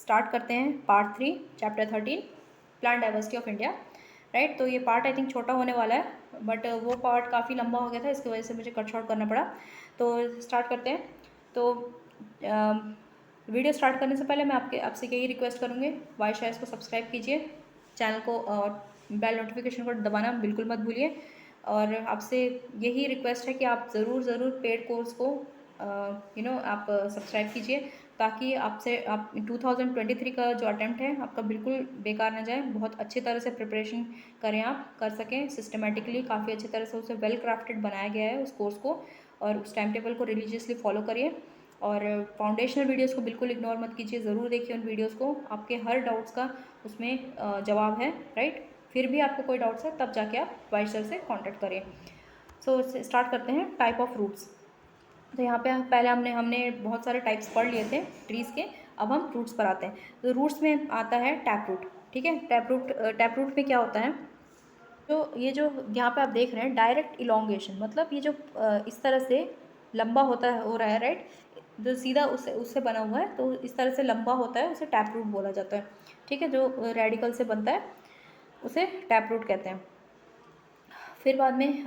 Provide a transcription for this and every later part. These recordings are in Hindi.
स्टार्ट करते हैं part 3 chapter 13 plant diversity of India. Right, तो ये पार्ट आई थिंक छोटा होने वाला है, बट वो पार्ट काफ़ी लंबा हो गया था, इसकी वजह से मुझे कट शॉर्ट करना पड़ा। तो स्टार्ट करते हैं। तो वीडियो स्टार्ट करने से पहले मैं आपसे यही रिक्वेस्ट करूँगी, वाई शायद को सब्सक्राइब कीजिए, चैनल को और बेल नोटिफिकेशन को दबाना बिल्कुल मत भूलिए। और आपसे यही रिक्वेस्ट है कि आप ज़रूर पेड कोर्स को आप सब्सक्राइब कीजिए, ताकि आप 2023 का जो अटेम्प्ट है आपका बिल्कुल बेकार ना जाए। बहुत अच्छी तरह से प्रिपरेशन करें, आप कर सकें सिस्टमेटिकली, काफ़ी अच्छी तरह से उसे वेल क्राफ्टेड बनाया गया है उस कोर्स को, और उस टाइम टेबल को रिलीजियसली फॉलो करिए। और फाउंडेशनल वीडियोस को बिल्कुल इग्नोर मत कीजिए, ज़रूर देखिए उन वीडियोस को, आपके हर डाउट्स का उसमें जवाब है। राइट, फिर भी आपको कोई डाउट्स है तब जाके आप वाइस सर से कांटेक्ट करिए। सो स्टार्ट करते हैं टाइप ऑफ रूट्स। तो यहाँ पे पहले हमने बहुत सारे टाइप्स पढ़ लिए थे ट्रीज़ के, अब हम रूट्स पर आते हैं। तो रूट्स में आता है टैप रूट। ठीक है, टैप रूट में क्या होता है, जो यहाँ पे आप देख रहे हैं डायरेक्ट इलोंगेशन, मतलब ये जो इस तरह से लंबा हो रहा है, राइट, जो सीधा उससे बना हुआ है, तो इस तरह से लंबा होता है, उसे टैप रूट बोला जाता है। ठीक है, जो रेडिकल से बनता है उसे टैप रूट कहते हैं। फिर बाद में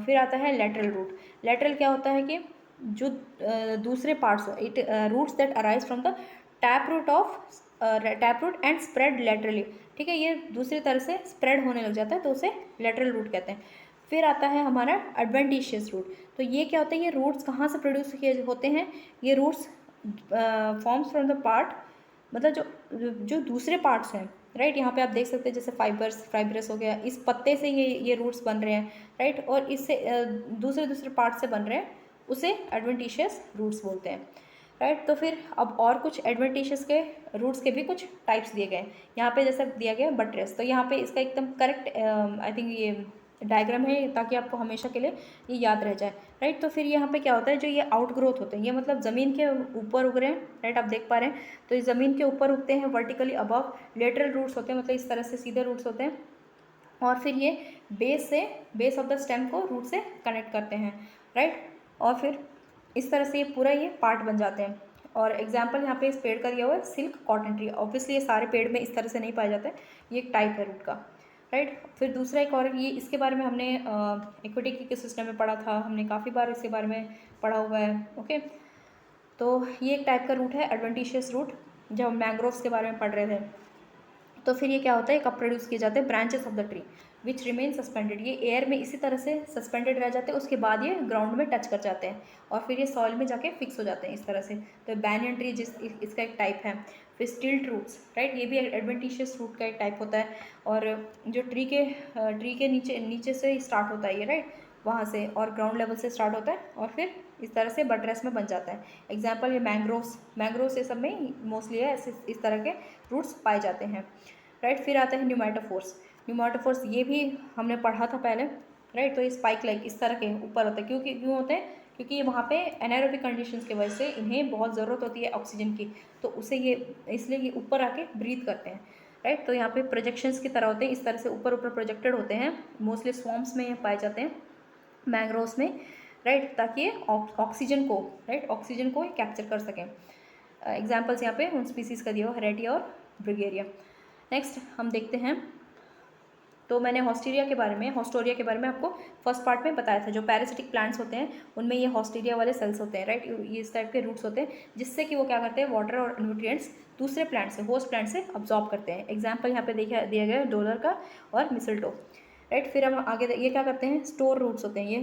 फिर आता है लेटरल रूट। लेटरल क्या होता है कि जो दूसरे parts, it roots that arise from the tap root and spread laterally. ठीक है, ये दूसरी तरह से स्प्रेड होने लग जाता है, तो उसे लेटरल रूट कहते हैं। फिर आता है हमारा एडवेंटिशियस रूट। तो ये क्या होता है, ये रूट्स कहाँ से प्रोड्यूस किए होते हैं, ये roots forms from the part, मतलब जो दूसरे पार्ट्स हैं। राइट, यहाँ पे आप देख सकते हैं जैसे फाइबरस हो गया, इस पत्ते से ये रूट्स बन रहे हैं। राइट, और इससे दूसरे पार्ट से बन रहे हैं, उसे एडवेंटिशियस रूट्स बोलते हैं। राइट, तो फिर अब और कुछ एडवेंटिशियस के रूट्स के भी कुछ टाइप्स दिए गए हैं। यहाँ पे जैसे दिया गया बटरेस, तो यहाँ पे इसका एकदम करेक्ट आई थिंक ये डायग्राम है, ताकि आपको हमेशा के लिए ये याद रह जाए। राइट, तो फिर यहाँ पे क्या होता है, जो ये आउट ग्रोथ होते हैं, ये मतलब ज़मीन के ऊपर उग रहे हैं। राइट, आप देख पा रहे हैं, तो ये ज़मीन के ऊपर उगते हैं वर्टिकली अबव। लेटरल रूट्स होते हैं, मतलब इस तरह से सीधे रूट्स होते हैं, और फिर ये बेस ऑफ द स्टेम को रूट से कनेक्ट करते हैं। राइट, और फिर इस तरह से ये पूरा ये पार्ट बन जाते हैं। और एग्जाम्पल यहाँ पे इस पेड़ का दिया हुआ है सिल्क कॉटन ट्री। ऑब्वियसली ये सारे पेड़ में इस तरह से नहीं पाए जाते, ये एक टाइप है रूट का। राइट, फिर दूसरा एक और, ये इसके बारे में हमने इक्विटी के सिस्टम में पढ़ा था, हमने काफ़ी बार इसके बारे में पढ़ा हुआ है। ओके, तो ये एक टाइप का रूट है एडवेंटिशियस रूट, जब हम मैंग्रोव्स के बारे में पढ़ रहे थे। तो फिर ये क्या होता है, कब प्रोड्यूस किए जाते हैं, branches of the tree which remain suspended. ये एयर में इसी तरह से सस्पेंडेड रह जाते हैं, उसके बाद ये ग्राउंड में टच कर जाते हैं, और फिर ये सॉइल में जाके फिक्स हो जाते हैं इस तरह से। तो बैनियन ट्री इसका एक टाइप है। फिर स्टिल्ट रूट्स, राइट, ये भी एडवेंटिशियस रूट का एक टाइप होता है, और जो ट्री के नीचे से स्टार्ट होता है ये, राइट, वहाँ से, और ग्राउंड लेवल से स्टार्ट होता है, और फिर इस तरह से बटरेस में बन जाता है। एग्जाम्पल ये मैंग्रोव्स ये सब में मोस्टली है ऐसे इस तरह के रूट्स पाए जाते हैं। राइट, फिर आता है न्यूमेटोफोर्स, ये भी हमने पढ़ा था पहले। राइट, तो ये स्पाइक लाइक इस तरह के ऊपर होते हैं, क्यों होते हैं, क्योंकि वहाँ पे एनारोबिक कंडीशंस की वजह से इन्हें बहुत ज़रूरत होती है ऑक्सीजन की, तो उसे ये इसलिए ये ऊपर आके ब्रीथ करते हैं। राइट, तो यहाँ पे प्रोजेक्शंस की तरह होते हैं, इस तरह से ऊपर प्रोजेक्टेड होते हैं, मोस्टली स्वॉम्प्स में ये पाए जाते हैं, मैंग्रोव्स में। राइट, ताकि ये ऑक्सीजन को कैप्चर कर सकें। एग्जाम्पल्स यहाँ पे उन स्पीसीज़ का दिया हुआ, हेरेटिया और ब्रिगेरिया। नेक्स्ट हम देखते हैं, तो मैंने हॉस्टोरिया के बारे में आपको फर्स्ट पार्ट में बताया था। जो पैरासिटिक प्लांट्स होते हैं उनमें ये हॉस्टोरिया वाले सेल्स होते हैं। राइट, ये इस टाइप के रूट्स होते हैं, जिससे कि वो क्या करते हैं, वाटर और न्यूट्रिएंट्स दूसरे प्लांट से, होस्ट प्लांट से अब्जॉर्ब करते हैं। एग्जाम्पल यहाँ पे दिया गया है डोलर का और मिसल्टो। राइट, फिर हम आगे ये क्या करते हैं, स्टोर रूट्स होते हैं। ये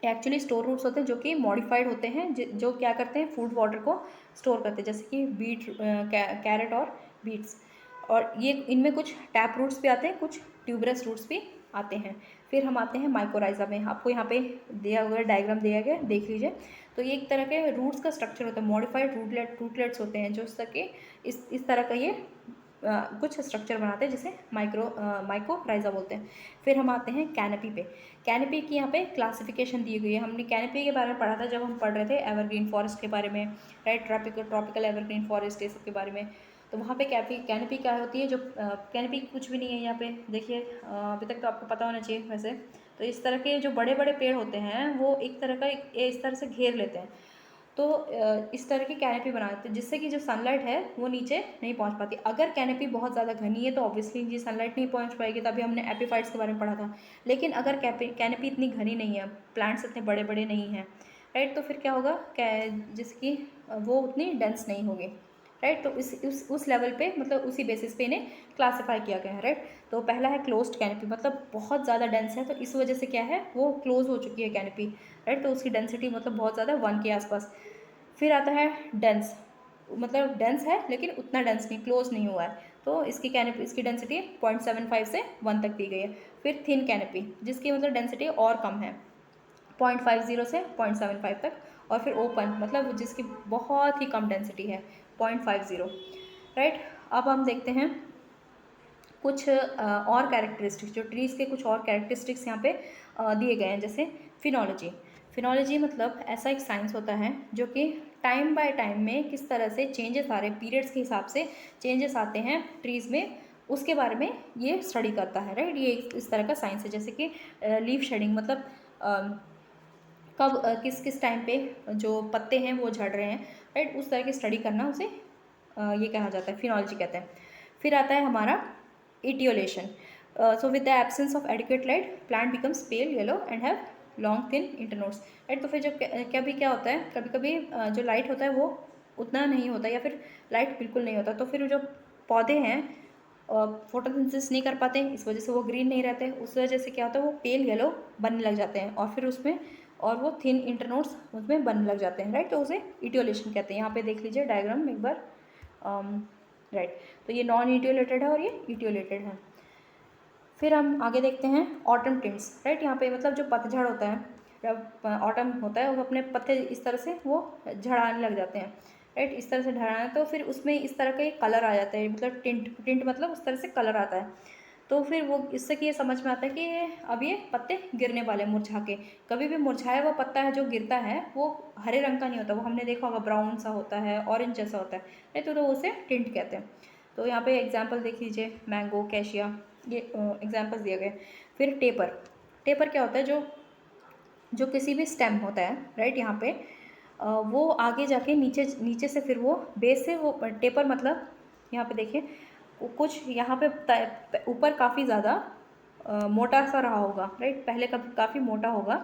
एक्चुअली स्टोर रूट्स होते हैं जो कि मॉडिफाइड होते हैं, जो क्या करते हैं, फूड वाटर को स्टोर करते हैं, जैसे कि कैरेट और बीट्स। और ये इनमें कुछ टैप रूट्स भी आते हैं, कुछ ट्यूबरस रूट्स भी आते हैं। फिर हम आते हैं माइकोराइजा में, आपको यहाँ पे दिया हुआ डायग्राम दिया गया, देख लीजिए। तो ये एक तरह के रूट्स का स्ट्रक्चर होता है, मॉडिफाइड रूटलेट्स होते हैं, जो इसके इस तरह का ये कुछ स्ट्रक्चर बनाते हैं, जिसे माइकोराइजा बोलते हैं। फिर हम आते हैं कैनपी पे। कैनपी की यहाँ पे क्लासिफिकेशन दी गई है। हमने कैनपी के बारे में पढ़ा था जब हम पढ़ रहे थे एवरग्रीन फॉरेस्ट के बारे में, राइट, ट्रॉपिकल एवरग्रीन फॉरेस्ट ये सब के बारे में। तो वहाँ पे कैनपी क्या होती है, जो कैनपी कुछ भी नहीं है यहाँ पे, देखिए अभी तक तो आपको पता होना चाहिए वैसे। तो इस तरह के जो बड़े बड़े पेड़ होते हैं वो एक तरह का इस तरह से घेर लेते हैं, तो इस तरह की कैनेपी बनाते हैं जिससे कि जो सनलाइट है वो नीचे नहीं पहुंच पाती। अगर कैनेपी बहुत ज़्यादा घनी है तो ऑब्वियसली जी सनलाइट नहीं पहुंच पाएगी, तभी हमने एपीफाइट्स के बारे में पढ़ा था। लेकिन अगर कैनेपी इतनी घनी नहीं है, प्लांट्स इतने बड़े बड़े नहीं हैं, राइट, तो फिर क्या होगा, जिसकी वो उतनी डेंस नहीं होगी, राइट। तो उस लेवल पे, मतलब उसी बेसिस पे इन्हें क्लासीफाई किया गया है, राइट। तो पहला है क्लोज्ड कैनेपी, मतलब बहुत ज़्यादा डेंस है, तो इस वजह से क्या है, वो क्लोज हो चुकी है कैनेपी, राइट। तो उसकी डेंसिटी मतलब बहुत ज़्यादा 1 के आसपास। फिर आता है डेंस, मतलब डेंस है लेकिन उतना डेंस नहीं, क्लोज नहीं हुआ है, तो इसकी कैनेपी, इसकी डेंसिटी 0.75 से 1 तक दी गई है। फिर थिन कैनेपी, जिसकी मतलब डेंसिटी और कम है, 0.50 से 0.75 तक। और फिर ओपन, मतलब जिसकी बहुत ही कम डेंसिटी है, 0.50, राइट। अब हम देखते हैं कुछ और कैरेक्टरिस्टिक्स, जो ट्रीज़ के कुछ और कैरेक्टरिस्टिक्स यहाँ पे दिए गए हैं, जैसे फिनोलॉजी। फिनोलॉजी मतलब ऐसा एक साइंस होता है जो कि टाइम बाय टाइम में किस तरह से चेंजेस आ रहे हैं, पीरियड्स के हिसाब से चेंजेस आते हैं ट्रीज़ में, उसके बारे में ये स्टडी करता है, राइट। ये इस तरह का साइंस है। जैसे कि लीफ शेडिंग, मतलब कब किस किस टाइम पे जो पत्ते हैं वो झड़ रहे हैं, राइट, उस तरह की स्टडी करना उसे ये कहा जाता है, फिनोलॉजी कहते हैं। फिर आता है हमारा etiolation. So with the absence of adequate light plant becomes pale yellow and have long thin internodes, right. तो फिर जब कभी क्या होता है, कभी कभी जो लाइट होता है वो उतना नहीं होता, या फिर लाइट बिल्कुल नहीं होता, तो फिर जो पौधे हैं फोटोसिंथेसिस नहीं कर पाते, इस वजह से वो ग्रीन नहीं रहते, उस वजह से क्या होता है, वो पेल येलो बनने लग जाते हैं, और फिर उसमें और वो थिन इंटरनोड्स उसमें बनने लग जाते हैं, राइट। तो उसे इटियोलेशन कहते हैं। यहाँ पे देख लीजिए डायग्राम एक बार, राइट। तो ये नॉन इटियोलेटेड है और ये इटियोलेटेड है। फिर हम आगे देखते हैं ऑटम टिंट्स, राइट। यहाँ पे मतलब जो पतझड़ होता है, जब ऑटम होता है, वो अपने पत्ते इस तरह से वो झड़ाने लग जाते हैं, राइट, इस तरह से झड़ाना, तो फिर उसमें इस तरह का एक कलर आ जाता है, मतलब टिंट, टिंट मतलब उस तरह से कलर आता है। तो फिर वो इससे कि ये समझ में आता है कि अब ये पत्ते गिरने वाले हैं मुरझा के। कभी भी मुरझाया हुआ पत्ता है जो गिरता है वो हरे रंग का नहीं होता, वो हमने देखा होगा ब्राउन सा होता है, ऑरेंज जैसा होता है, नहीं तो उसे टिंट कहते हैं। तो यहाँ पे एग्जाम्पल देख लीजिए, मैंगो, कैशिया, ये एग्जाम्पल्स दिए गए। फिर टेपर, टेपर क्या होता है, जो किसी भी स्टेम होता है, राइट, यहाँ पे वो आगे जाके नीचे नीचे से फिर वो बेस से वो टेपर, मतलब यहाँ पे देखिए कुछ यहाँ पे ऊपर काफ़ी ज़्यादा मोटा सा रहा होगा, राइट, पहले काफ़ी मोटा होगा,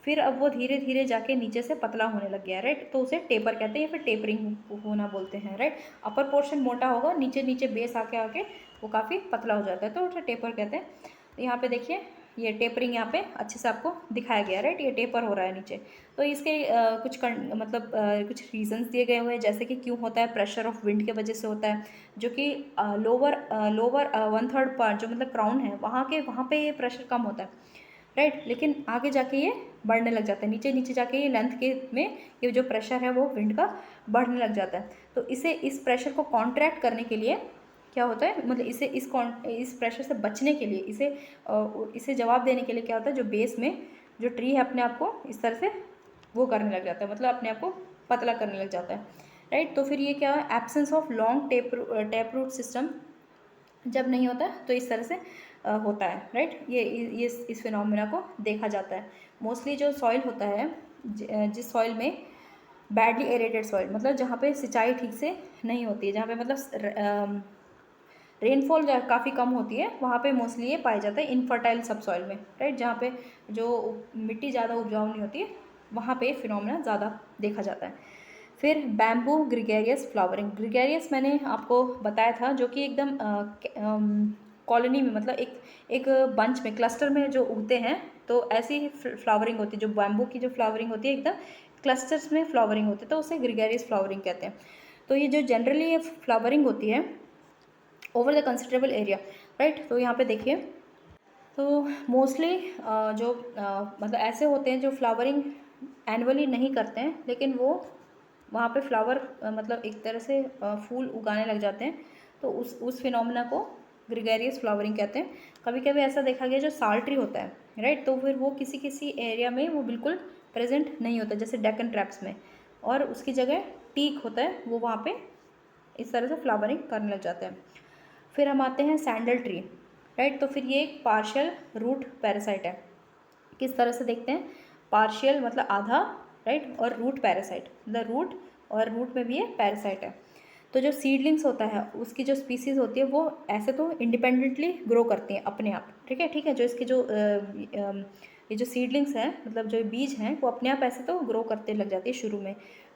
फिर अब वो धीरे धीरे जाके नीचे से पतला होने लग गया, राइट, तो उसे टेपर कहते हैं या फिर टेपरिंग होना बोलते हैं, राइट। अपर पोर्शन मोटा होगा, नीचे नीचे बेस आके आके वो काफ़ी पतला हो जाता है, तो उसे टेपर कहते हैं। तो यहाँ पे देखिए ये टेपरिंग यहाँ पे अच्छे से आपको दिखाया गया, राइट, ये टेपर हो रहा है नीचे। तो इसके मतलब कुछ रीजंस दिए गए हुए हैं, जैसे कि क्यों होता है, प्रेशर ऑफ विंड के वजह से होता है, जो कि लोअर 1/3 पार्ट जो मतलब क्राउन है वहाँ पे ये प्रेशर कम होता है, राइट, लेकिन आगे जाके ये बढ़ने लग जाता है, नीचे नीचे जाके ये लेंथ के में ये जो प्रेशर है वो विंड का बढ़ने लग जाता है। तो इस प्रेशर को कॉन्ट्रैक्ट करने के लिए क्या होता है, मतलब इस प्रेशर से बचने के लिए, इसे जवाब देने के लिए क्या होता है, जो बेस में जो ट्री है अपने आप को इस तरह से वो करने लग जाता है, मतलब अपने आप को पतला करने लग जाता है, राइट। तो फिर ये क्या है, absence of long tap root system जब नहीं होता तो इस तरह से होता है, राइट। ये इस फिनोमिना को देखा जाता है। मोस्टली जो सॉइल होता है, जिस सॉइल में बैडली एरेटेड सॉइल, मतलब जहाँ पे सिंचाई ठीक से नहीं होती है, जहाँ पे मतलब रेनफॉल काफ़ी कम होती है, वहाँ पे मोस्टली ये पाया जाता है इनफर्टाइल सब सॉइल में, राइट, जहाँ पे जो मिट्टी ज़्यादा उपजाऊ नहीं होती है वहाँ पे फिनोमिना ज़्यादा देखा जाता है। फिर बैम्बू ग्रिगेरियस फ्लावरिंग, ग्रिगेरियस मैंने आपको बताया था, जो कि एकदम कॉलोनी में, मतलब एक बंच में, क्लस्टर में जो उगते हैं, तो ऐसी ही फ्लावरिंग होती है, जो बैम्बू की जो फ्लावरिंग होती है एकदम क्लस्टर्स में फ्लावरिंग होती है, तो उसे ग्रिगेरियस फ्लावरिंग कहते हैं। तो ये जो जनरली ये फ्लावरिंग होती है over the considerable area, right. तो यहाँ पे देखिए, तो मोस्टली जो मतलब ऐसे होते हैं जो फ्लावरिंग एनुअली नहीं करते हैं, लेकिन वो वहाँ पे फ्लावर मतलब एक तरह से फूल उगाने लग जाते हैं, तो उस फिनोमिना को ग्रिगेरियस फ्लावरिंग कहते हैं। कभी कभी ऐसा देखा गया जो साल ट्री होता है, राइट, तो फिर वो किसी किसी एरिया में वो बिल्कुल प्रेजेंट नहीं होता, जैसे डेक्कन ट्रैप्स में, और उसकी जगह टीक होता है, वो वहाँ पे इस तरह से फ्लावरिंग करने लग जाते हैं। फिर हम आते हैं सैंडल ट्री, राइट, तो फिर ये एक पार्शियल रूट पैरासाइट है। किस तरह से देखते हैं, पार्शियल मतलब आधा, राइट, और रूट पैरासाइट, मतलब रूट और रूट में भी ये पैरासाइट है। तो जो सीडलिंग्स होता है उसकी जो स्पीसीज़ होती है वो ऐसे तो इंडिपेंडेंटली ग्रो करती हैं अपने आप, ठीक है, जो इसकी जो ये जो सीडलिंग्स हैं, मतलब जो बीज हैं, वो अपने आप ऐसे तो ग्रो करते लग जाती है शुरू में।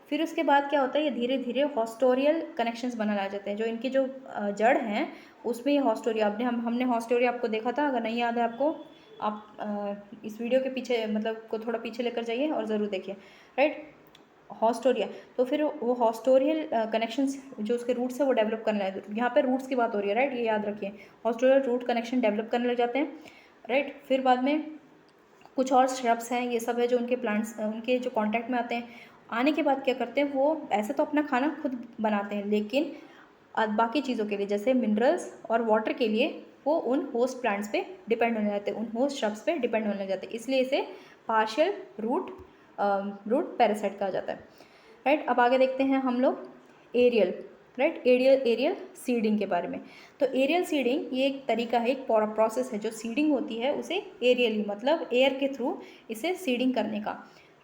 फिर उसके बाद क्या होता है, ये धीरे धीरे हॉस्टोरियल कनेक्शंस बनाने लग जाते हैं। जो इनकी जो जड़ हैं उसमें ये हॉस्टोरिया, हमने हॉस्टोरिया आपको देखा था, अगर नहीं याद है आपको, आप इस वीडियो के पीछे मतलब को थोड़ा पीछे लेकर जाइए और ज़रूर देखिए, राइट, हॉस्टोरिया। तो फिर वो हॉस्टोरियल कनेक्शंस जो उसके रूट्स है वो डेवलप करने लगे, यहाँ पे रूट्स की बात हो रही है, राइट, ये याद रखिए, हॉस्टोरियल रूट कनेक्शन डेवलप करने लग जाते हैं, राइट। फिर बाद में कुछ और श्रब्स हैं, ये सब है जो उनके प्लांट्स उनके जो कांटेक्ट में आते हैं। आने के बाद क्या करते हैं, वो ऐसे तो अपना खाना खुद बनाते हैं, लेकिन बाकी चीज़ों के लिए जैसे मिनरल्स और वाटर के लिए वो उन होस्ट प्लांट्स पे डिपेंड होने जाते हैं, उन होस्ट श्रब्स पे डिपेंड होने जाते हैं, इसलिए इसे पार्शियल रूट पैरासाइट कहा जाता है, राइट। अब आगे देखते हैं हम लोग एरियल, राइट, एरियल सीडिंग के बारे में। तो एरियल सीडिंग ये एक तरीका है, एक प्रोसेस है, जो सीडिंग होती है उसे एरियली मतलब एयर के थ्रू इसे सीडिंग करने का,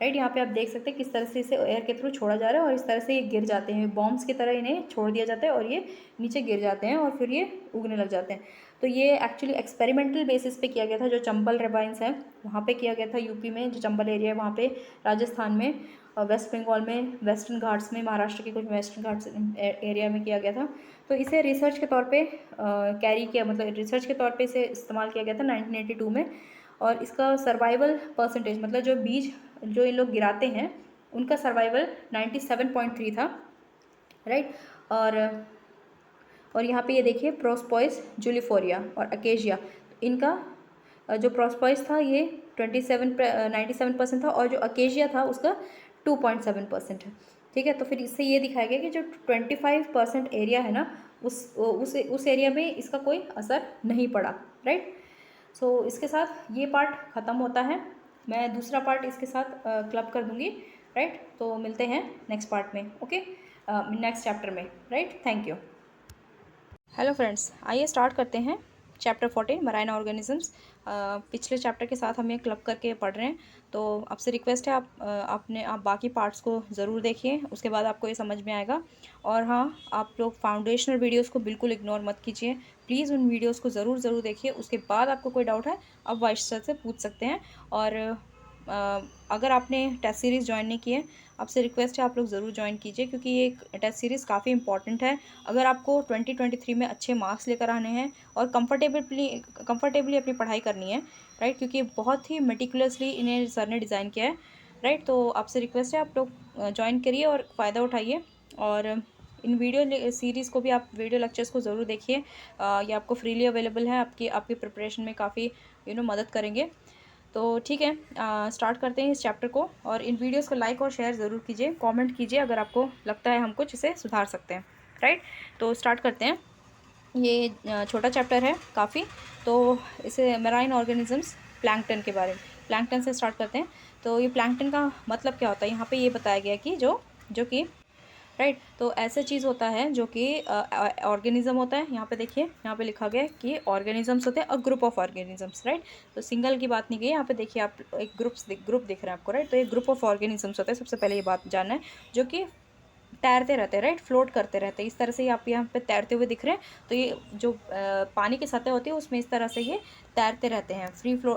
राइट। यहाँ पे आप देख सकते हैं किस तरह से इसे एयर के थ्रू छोड़ा जा रहा है और इस तरह से ये गिर जाते हैं, बॉम्ब्स की तरह इन्हें छोड़ दिया जाता है और ये नीचे गिर जाते हैं और फिर ये उगने लग जाते हैं। तो ये एक्चुअली एक्सपेरिमेंटल बेसिस पे किया गया था, जो चंबल रेबाइंस है वहाँ पे किया गया था, यूपी में जो चंबल एरिया है वहाँ पे, राजस्थान में, वेस्ट बंगाल में, वेस्टर्न घाट्स में, महाराष्ट्र के कुछ वेस्टर्न घाट्स एरिया में किया गया था। तो इसे रिसर्च के तौर पे कैरी किया, मतलब रिसर्च के तौर पे इसे इस्तेमाल किया गया था 1982 में। और इसका सर्वाइवल परसेंटेज, मतलब जो बीज जो ये लोग गिराते हैं उनका सर्वाइवल 97.3 था, राइट। और यहाँ पे ये देखिए प्रोस्पोइस जुलिफोरिया और अकेशिया, इनका जो प्रोस्पोइस था ये 97% था और जो अकेशिया था उसका 2.7% है, ठीक है। तो फिर इससे ये दिखाया गया कि जो 25% एरिया है ना, उस एरिया में इसका कोई असर नहीं पड़ा, राइट। सो इसके साथ ये पार्ट ख़त्म होता है, मैं दूसरा पार्ट इसके साथ क्लब कर दूँगी, राइट। तो मिलते हैं नेक्स्ट पार्ट में, ओके, नेक्स्ट चैप्टर में, right. Thank you. Hello friends, आइए स्टार्ट करते हैं चैप्टर 14 मराइन ऑर्गेनिजम्स। पिछले चैप्टर के साथ हम ये क्लब करके पढ़ रहे हैं, तो आपसे रिक्वेस्ट है आप बाकी पार्ट्स को ज़रूर देखिए, उसके बाद आपको ये समझ में आएगा। और हाँ, आप लोग फाउंडेशनल वीडियोस को बिल्कुल इग्नोर मत कीजिए, प्लीज़ उन वीडियोस को ज़रूर देखिए, उसके बाद आपको कोई डाउट है आप वाइस सर से पूछ सकते हैं। और अगर आपने टेस्ट सीरीज़ ज्वाइन नहीं की है, आपसे रिक्वेस्ट है आप लोग ज़रूर ज्वाइन कीजिए, क्योंकि ये एक टेस्ट सीरीज़ काफ़ी इंपॉर्टेंट है। अगर आपको 2023 में अच्छे मार्क्स लेकर आने हैं और कंफर्टेबली अपनी पढ़ाई करनी है, राइट, क्योंकि बहुत ही मेटिकुलसली इन्हें सर ने डिज़ाइन किया है, राइट। तो आपसे रिक्वेस्ट है आप लोग ज्वाइन करिए और फ़ायदा उठाइए। और इन वीडियो सीरीज़ को भी आप वीडियो लेक्चर्स को ज़रूर देखिए, ये आपको फ्रीली अवेलेबल है, आपकी प्रिपरेशन में काफ़ी मदद करेंगे। तो ठीक है, स्टार्ट करते हैं इस चैप्टर को। और इन वीडियोस को लाइक और शेयर ज़रूर कीजिए, कमेंट कीजिए अगर आपको लगता है हम कुछ इसे सुधार सकते हैं, राइट। तो स्टार्ट करते हैं, ये छोटा चैप्टर है काफ़ी, तो इसे मेराइन ऑर्गेनिजम्स प्लैंकटन के बारे में, प्लैंकटन से स्टार्ट करते हैं। तो ये प्लैंकटन का मतलब क्या होता है, यहाँ पे ये बताया गया कि जो कि राइट, तो ऐसा चीज़ होता है जो कि ऑर्गेनिज्म होता है। यहाँ पे देखिए, यहाँ पे लिखा गया है कि ऑर्गेनिजम्स होते हैं, a group of organisms, right. तो सिंगल की बात नहीं की, यहाँ पे देखिए आप एक ग्रुप दिख रहा है आपको, राइट। तो एक ग्रुप ऑफ ऑर्गेनिजम्स होता है, सबसे पहले ये बात जानना है, जो कि तैरते रहते हैं, राइट, फ्लोट करते रहते हैं। इस तरह से आप यहाँ पे तैरते हुए दिख रहे हैं। तो ये जो पानी की सतह होती है उसमें इस तरह से ये तैरते रहते हैं,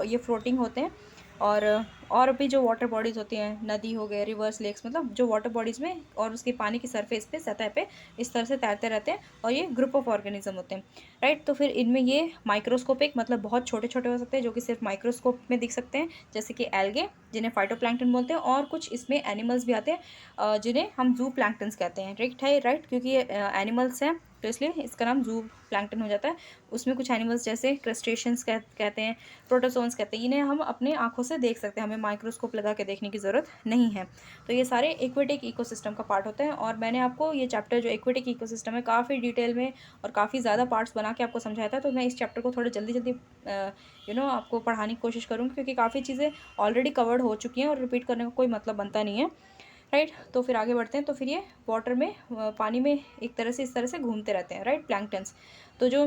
ये फ्लोटिंग होते हैं। और भी जो वाटर बॉडीज़ होती हैं, नदी हो गए, रिवर्स, लेक्स, मतलब जो वाटर बॉडीज़ में और उसके पानी की सरफेस पे, सतह पे इस तरह से तैरते रहते हैं, और ये ग्रुप ऑफ ऑर्गेनिज्म होते हैं, राइट। तो फिर इनमें ये माइक्रोस्कोपिक, मतलब बहुत छोटे छोटे हो सकते हैं, जो कि सिर्फ माइक्रोस्कोप में दिख सकते हैं, जैसे कि एल्गे जिन्हें फाइटोप्लैंक्टन बोलते हैं, और कुछ इसमें एनिमल्स भी आते हैं जिन्हें हम जू प्लैंक्टन्स कहते हैं, राइट, क्योंकि ये एनिमल्स हैं तो इसलिए इसका नाम जू प्लैंक्टन हो जाता है। उसमें कुछ एनिमल्स जैसे क्रस्टेशियंस कहते हैं, प्रोटोजोन्स कहते हैं, इन्हें हम अपने आंखों से देख सकते हैं, हमें माइक्रोस्कोप लगा के देखने की ज़रूरत नहीं है। तो ये सारे एक्वेटिक इकोसिस्टम का पार्ट होते हैं। और मैंने आपको ये चैप्टर जो एक्वेटिक इकोसिस्टम है काफ़ी डिटेल में और काफ़ी ज़्यादा पार्ट्स बना के आपको समझाया था। तो मैं इस चैप्टर को थोड़ा जल्दी आपको पढ़ाने की कोशिश करूँगी, क्योंकि काफ़ी चीज़ें ऑलरेडी कवर्ड हो चुकी हैं और रिपीट करने का कोई मतलब बनता नहीं है, राइट। तो फिर आगे बढ़ते हैं। तो फिर ये वाटर में, पानी में एक तरह से इस तरह से घूमते रहते हैं, राइट, प्लैंक्टन्स। तो जो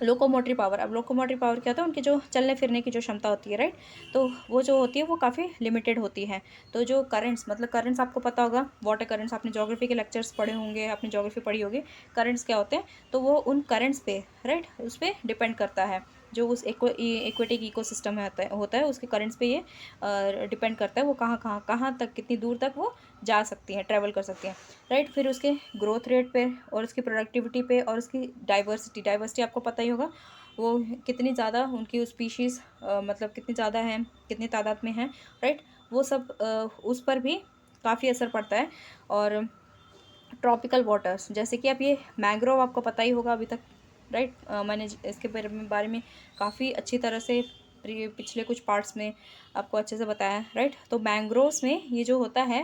लोकोमोटिव पावर, अब लोकोमोटिव पावर क्या होता है, उनकी जो चलने फिरने की जो क्षमता होती है, राइट, तो वो जो होती है वो काफ़ी लिमिटेड होती है। तो जो करंट्स, मतलब करंट्स आपको पता होगा, वाटर करंट्स, आपने ज्योग्राफी के लेक्चर्स पढ़े होंगे, आपने ज्योग्राफी पढ़ी होगी, करंट्स क्या होते हैं, तो वो उन करंट्स पे, राइट, उस पर डिपेंड करता है। जो उस एक्वेटिक इकोसिस्टम होता है उसके करंट्स पे ये डिपेंड करता है, वो कहाँ तक, कितनी दूर तक वो जा सकती हैं, ट्रैवल कर सकती हैं, राइट। फिर उसके ग्रोथ रेट पे और उसकी प्रोडक्टिविटी पे और उसकी डाइवर्सिटी आपको पता ही होगा, वो कितनी ज़्यादा उनकी स्पीशीज़, मतलब कितनी ज़्यादा है, कितनी तादाद में है, राइट, वो सब उस पर भी काफ़ी असर पड़ता है। और ट्रॉपिकल वाटर्स, जैसे कि अब ये मैंग्रोव आपको पता ही होगा अभी तक, राइट, मैंने इसके बारे में काफ़ी अच्छी तरह से पिछले कुछ पार्ट्स में आपको अच्छे से बताया है, राइट। तो मैंग्रोव्स में ये जो होता है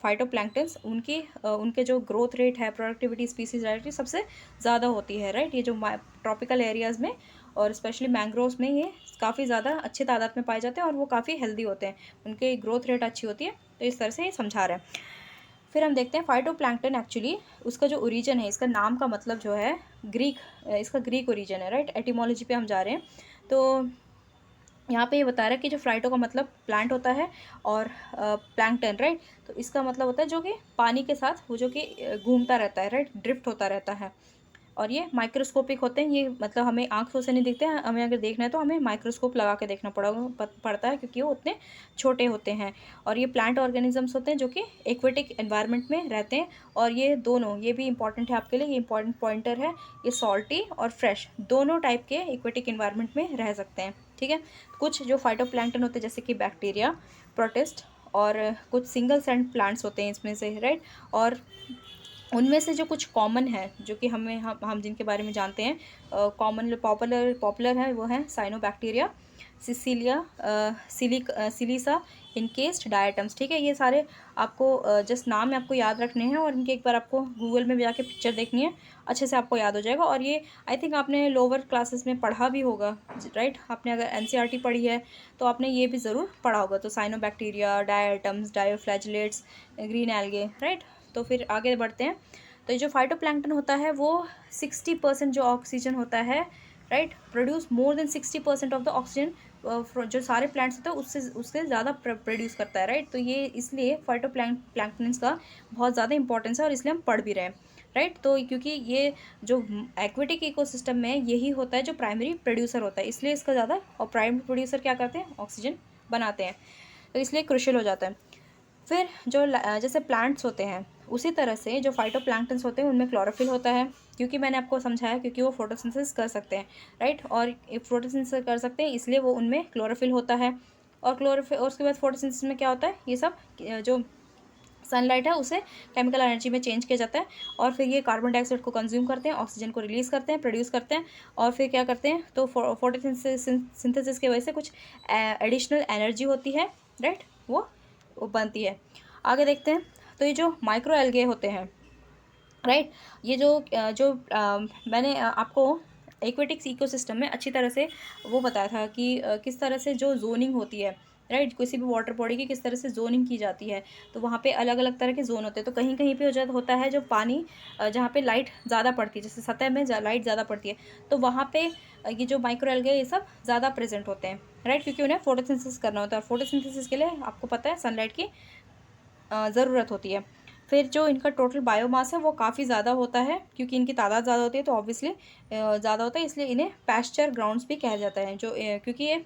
फाइटोप्लैंक्टन्स, उनके जो ग्रोथ रेट है, प्रोडक्टिविटी, स्पीसीज डाइवर्सिटी सबसे ज़्यादा होती है, राइट, ये जो ट्रॉपिकल एरियाज़ में और स्पेशली मैंग्रोव्स में ये काफ़ी ज़्यादा अच्छी तादाद में पाए जाते हैं और वो काफ़ी हेल्दी होते हैं, उनकी ग्रोथ रेट अच्छी होती है। तो इस तरह से ये समझा रहे हैं। फिर हम देखते हैं फाइटोप्लैंक्टन, एक्चुअली उसका जो ओरिजिन है, इसका नाम का मतलब जो है ग्रीक, इसका ग्रीक ओरिजिन है, राइट। एटिमोलॉजी पे हम जा रहे हैं। तो यहाँ पे ये बता रहा है कि जो फ्लाइटो का मतलब प्लांट होता है और प्लैंकटन, राइट, तो इसका मतलब होता है जो कि पानी के साथ वो जो कि घूमता रहता है, राइट, ड्रिफ्ट होता रहता है। और ये माइक्रोस्कोपिक होते हैं, ये मतलब हमें आंखों से नहीं दिखते हैं, हमें अगर देखना है तो हमें माइक्रोस्कोप लगा के देखना पड़ता है, क्योंकि वो उतने छोटे होते हैं। और ये प्लांट ऑर्गेनिजम्स होते हैं जो कि एक्वेटिक एनवायरनमेंट में रहते हैं। और ये दोनों, ये भी इंपॉर्टेंट है आपके लिए, ये इंपॉर्टेंट पॉइंटर है, ये सॉल्टी और फ्रेश दोनों टाइप के एक्वेटिक एनवायरनमेंट में रह सकते हैं, ठीक है। कुछ जो फाइटोप्लैंक्टन होते हैं जैसे कि बैक्टीरिया, प्रोटिस्ट और कुछ सिंगल सेल्ड प्लांट्स होते हैं इसमें से, राइट। और उनमें से जो कुछ कॉमन है, जो कि हम जिनके बारे में जानते हैं, कॉमन पॉपुलर है, वो है साइनोबैक्टीरिया, सिसिलिया, सिलिसा, इनकेस्ड डायटम्स, ठीक है। ये सारे आपको जस्ट नाम है, आपको याद रखने हैं और इनके एक बार आपको गूगल में भी जाके पिक्चर देखनी है, अच्छे से आपको याद हो जाएगा। और ये आई थिंक आपने लोअर क्लासेस में पढ़ा भी होगा, राइट, आपने अगर एनसीईआरटी पढ़ी है तो आपने ये भी ज़रूर पढ़ा होगा। तो cyanobacteria, diatoms, dinoflagellates, green algae, right. तो फिर आगे बढ़ते हैं। तो ये जो फाइटोप्लैंक्टन होता है वो 60% जो ऑक्सीजन होता है, right, produce more than 60% of the oxygen, जो सारे प्लांट्स होते हैं उससे ज़्यादा प्रोड्यूस करता है, राइट। तो ये इसलिए फाइटोप्लैंक्टन्स का बहुत ज़्यादा इंपॉर्टेंस है और इसलिए हम पढ़ भी रहे हैं, राइट। तो क्योंकि ये जो एक्वेटिक इकोसिस्टम में यही होता है जो प्राइमरी प्रोड्यूसर होता है, इसलिए इसका ज़्यादा, और प्राइमरी प्रोड्यूसर क्या करते हैं, ऑक्सीजन बनाते हैं, तो इसलिए क्रुशियल हो जाता है। फिर जो जैसे प्लांट्स होते हैं उसी तरह से जो फाइटोप्लैंक्टन्स होते हैं उनमें क्लोरोफिल होता है, क्योंकि मैंने आपको समझाया क्योंकि वो फोटोसिंथेसिस कर सकते हैं, राइट। और फोटोसिंथेसिस कर सकते हैं इसलिए वो उनमें क्लोरोफिल होता है। और क्लोरोफिल, और उसके बाद फोटोसिंथेसिस में क्या होता है, ये सब जो सनलाइट है उसे केमिकल एनर्जी में चेंज किया जाता है और फिर ये कार्बन डाइऑक्साइड को कंज्यूम करते हैं, ऑक्सीजन को रिलीज़ करते हैं, प्रोड्यूस करते हैं। और फिर क्या करते हैं, तो फोटोसिंथेसिस की वजह से कुछ एडिशनल एनर्जी होती है, राइट, वो बनती है। आगे देखते हैं। तो ये जो माइक्रो एल्गे होते हैं, राइट, ये मैंने आपको एक्वेटिक्स इकोसिस्टम में अच्छी तरह से वो बताया था कि किस तरह से जो जोनिंग होती है, राइट, किसी भी वाटर बॉडी की किस तरह से जोनिंग की जाती है। तो वहाँ पे अलग अलग तरह के जोन होते हैं। तो कहीं कहीं पे होता है जो पानी जहाँ पे लाइट ज़्यादा पड़ती है, जैसे सतह में लाइट ज़्यादा पड़ती है, तो वहाँ पे ये जो माइक्रो एल्गे ये सब ज़्यादा प्रेजेंट होते हैं, राइट, क्योंकि उन्हें फोटोसिंथेसिस करना होता है और फोटोसिंथेसिस के लिए आपको पता है सनलाइट की ज़रूरत होती है। फिर जो इनका टोटल बायोमास है वो काफ़ी ज़्यादा होता है, क्योंकि इनकी तादाद ज़्यादा होती है तो ऑब्वियसली ज़्यादा होता है, इसलिए इन्हें पैस्चर ग्राउंड्स भी कहा जाता है, क्योंकि ये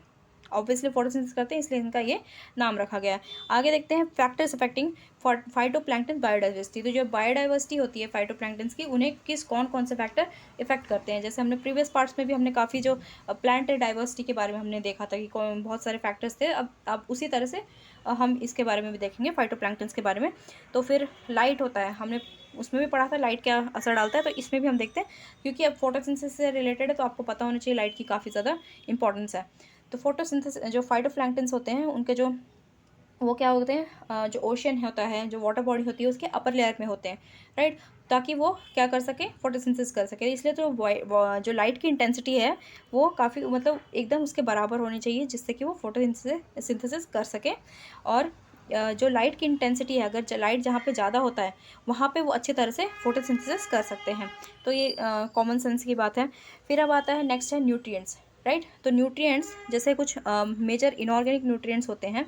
ऑब्वियसली फोटोसिंथेसिस करते हैं इसलिए इनका ये नाम रखा गया है। आगे देखते हैं फैक्टर्स अफेक्टिंग फाइटोप्लैंक्टन बायोडाइवर्सिटी। तो जो बायोडाइवर्सिटी होती है फाइटोप्लैंक्टन्स की, उन्हें कौन कौन से फैक्टर इफेक्ट करते हैं। जैसे हमने प्रीवियस पार्ट्स में भी हमने काफ़ी जो प्लांट डाइवर्सिटी के बारे में हमने देखा था कि बहुत सारे फैक्टर्स थे। अब उसी तरह से हम इसके बारे में भी देखेंगे, फाइटोप्लैंक्टन्स के बारे में। तो फिर लाइट होता है, हमने उसमें भी पढ़ा था लाइट क्या असर डालता है, तो इसमें भी हम देखते हैं, क्योंकि अब फोटोसिंथेसिस से रिलेटेड है तो आपको पता होना चाहिए लाइट की काफ़ी ज़्यादा इंपॉर्टेंस है। तो फोटोसिंथेसिस जो फाइटोप्लैंक्टन्स होते हैं उनके जो वो क्या होते हैं, जो ओशन होता है, जो वाटर बॉडी होती है उसके अपर लेयर में होते हैं, राइट, ताकि वो क्या कर सके, फोटोसिंथेसिस कर सके। इसलिए तो जो लाइट की इंटेंसिटी है वो काफ़ी, मतलब एकदम उसके बराबर होनी चाहिए जिससे कि वो फोटोसिंथेसिस कर सके। और जो लाइट की इंटेंसिटी है, अगर लाइट जहाँ पे ज़्यादा होता है वहाँ पे वो अच्छी तरह से फोटोसिंथेसिस कर सकते हैं। तो ये कॉमन सेंस की बात है। फिर अब आता है नेक्स्ट है न्यूट्रिएंट्स, राइट। तो न्यूट्रिएंट्स जैसे कुछ मेजर इनऑर्गेनिक न्यूट्रिएंट्स होते हैं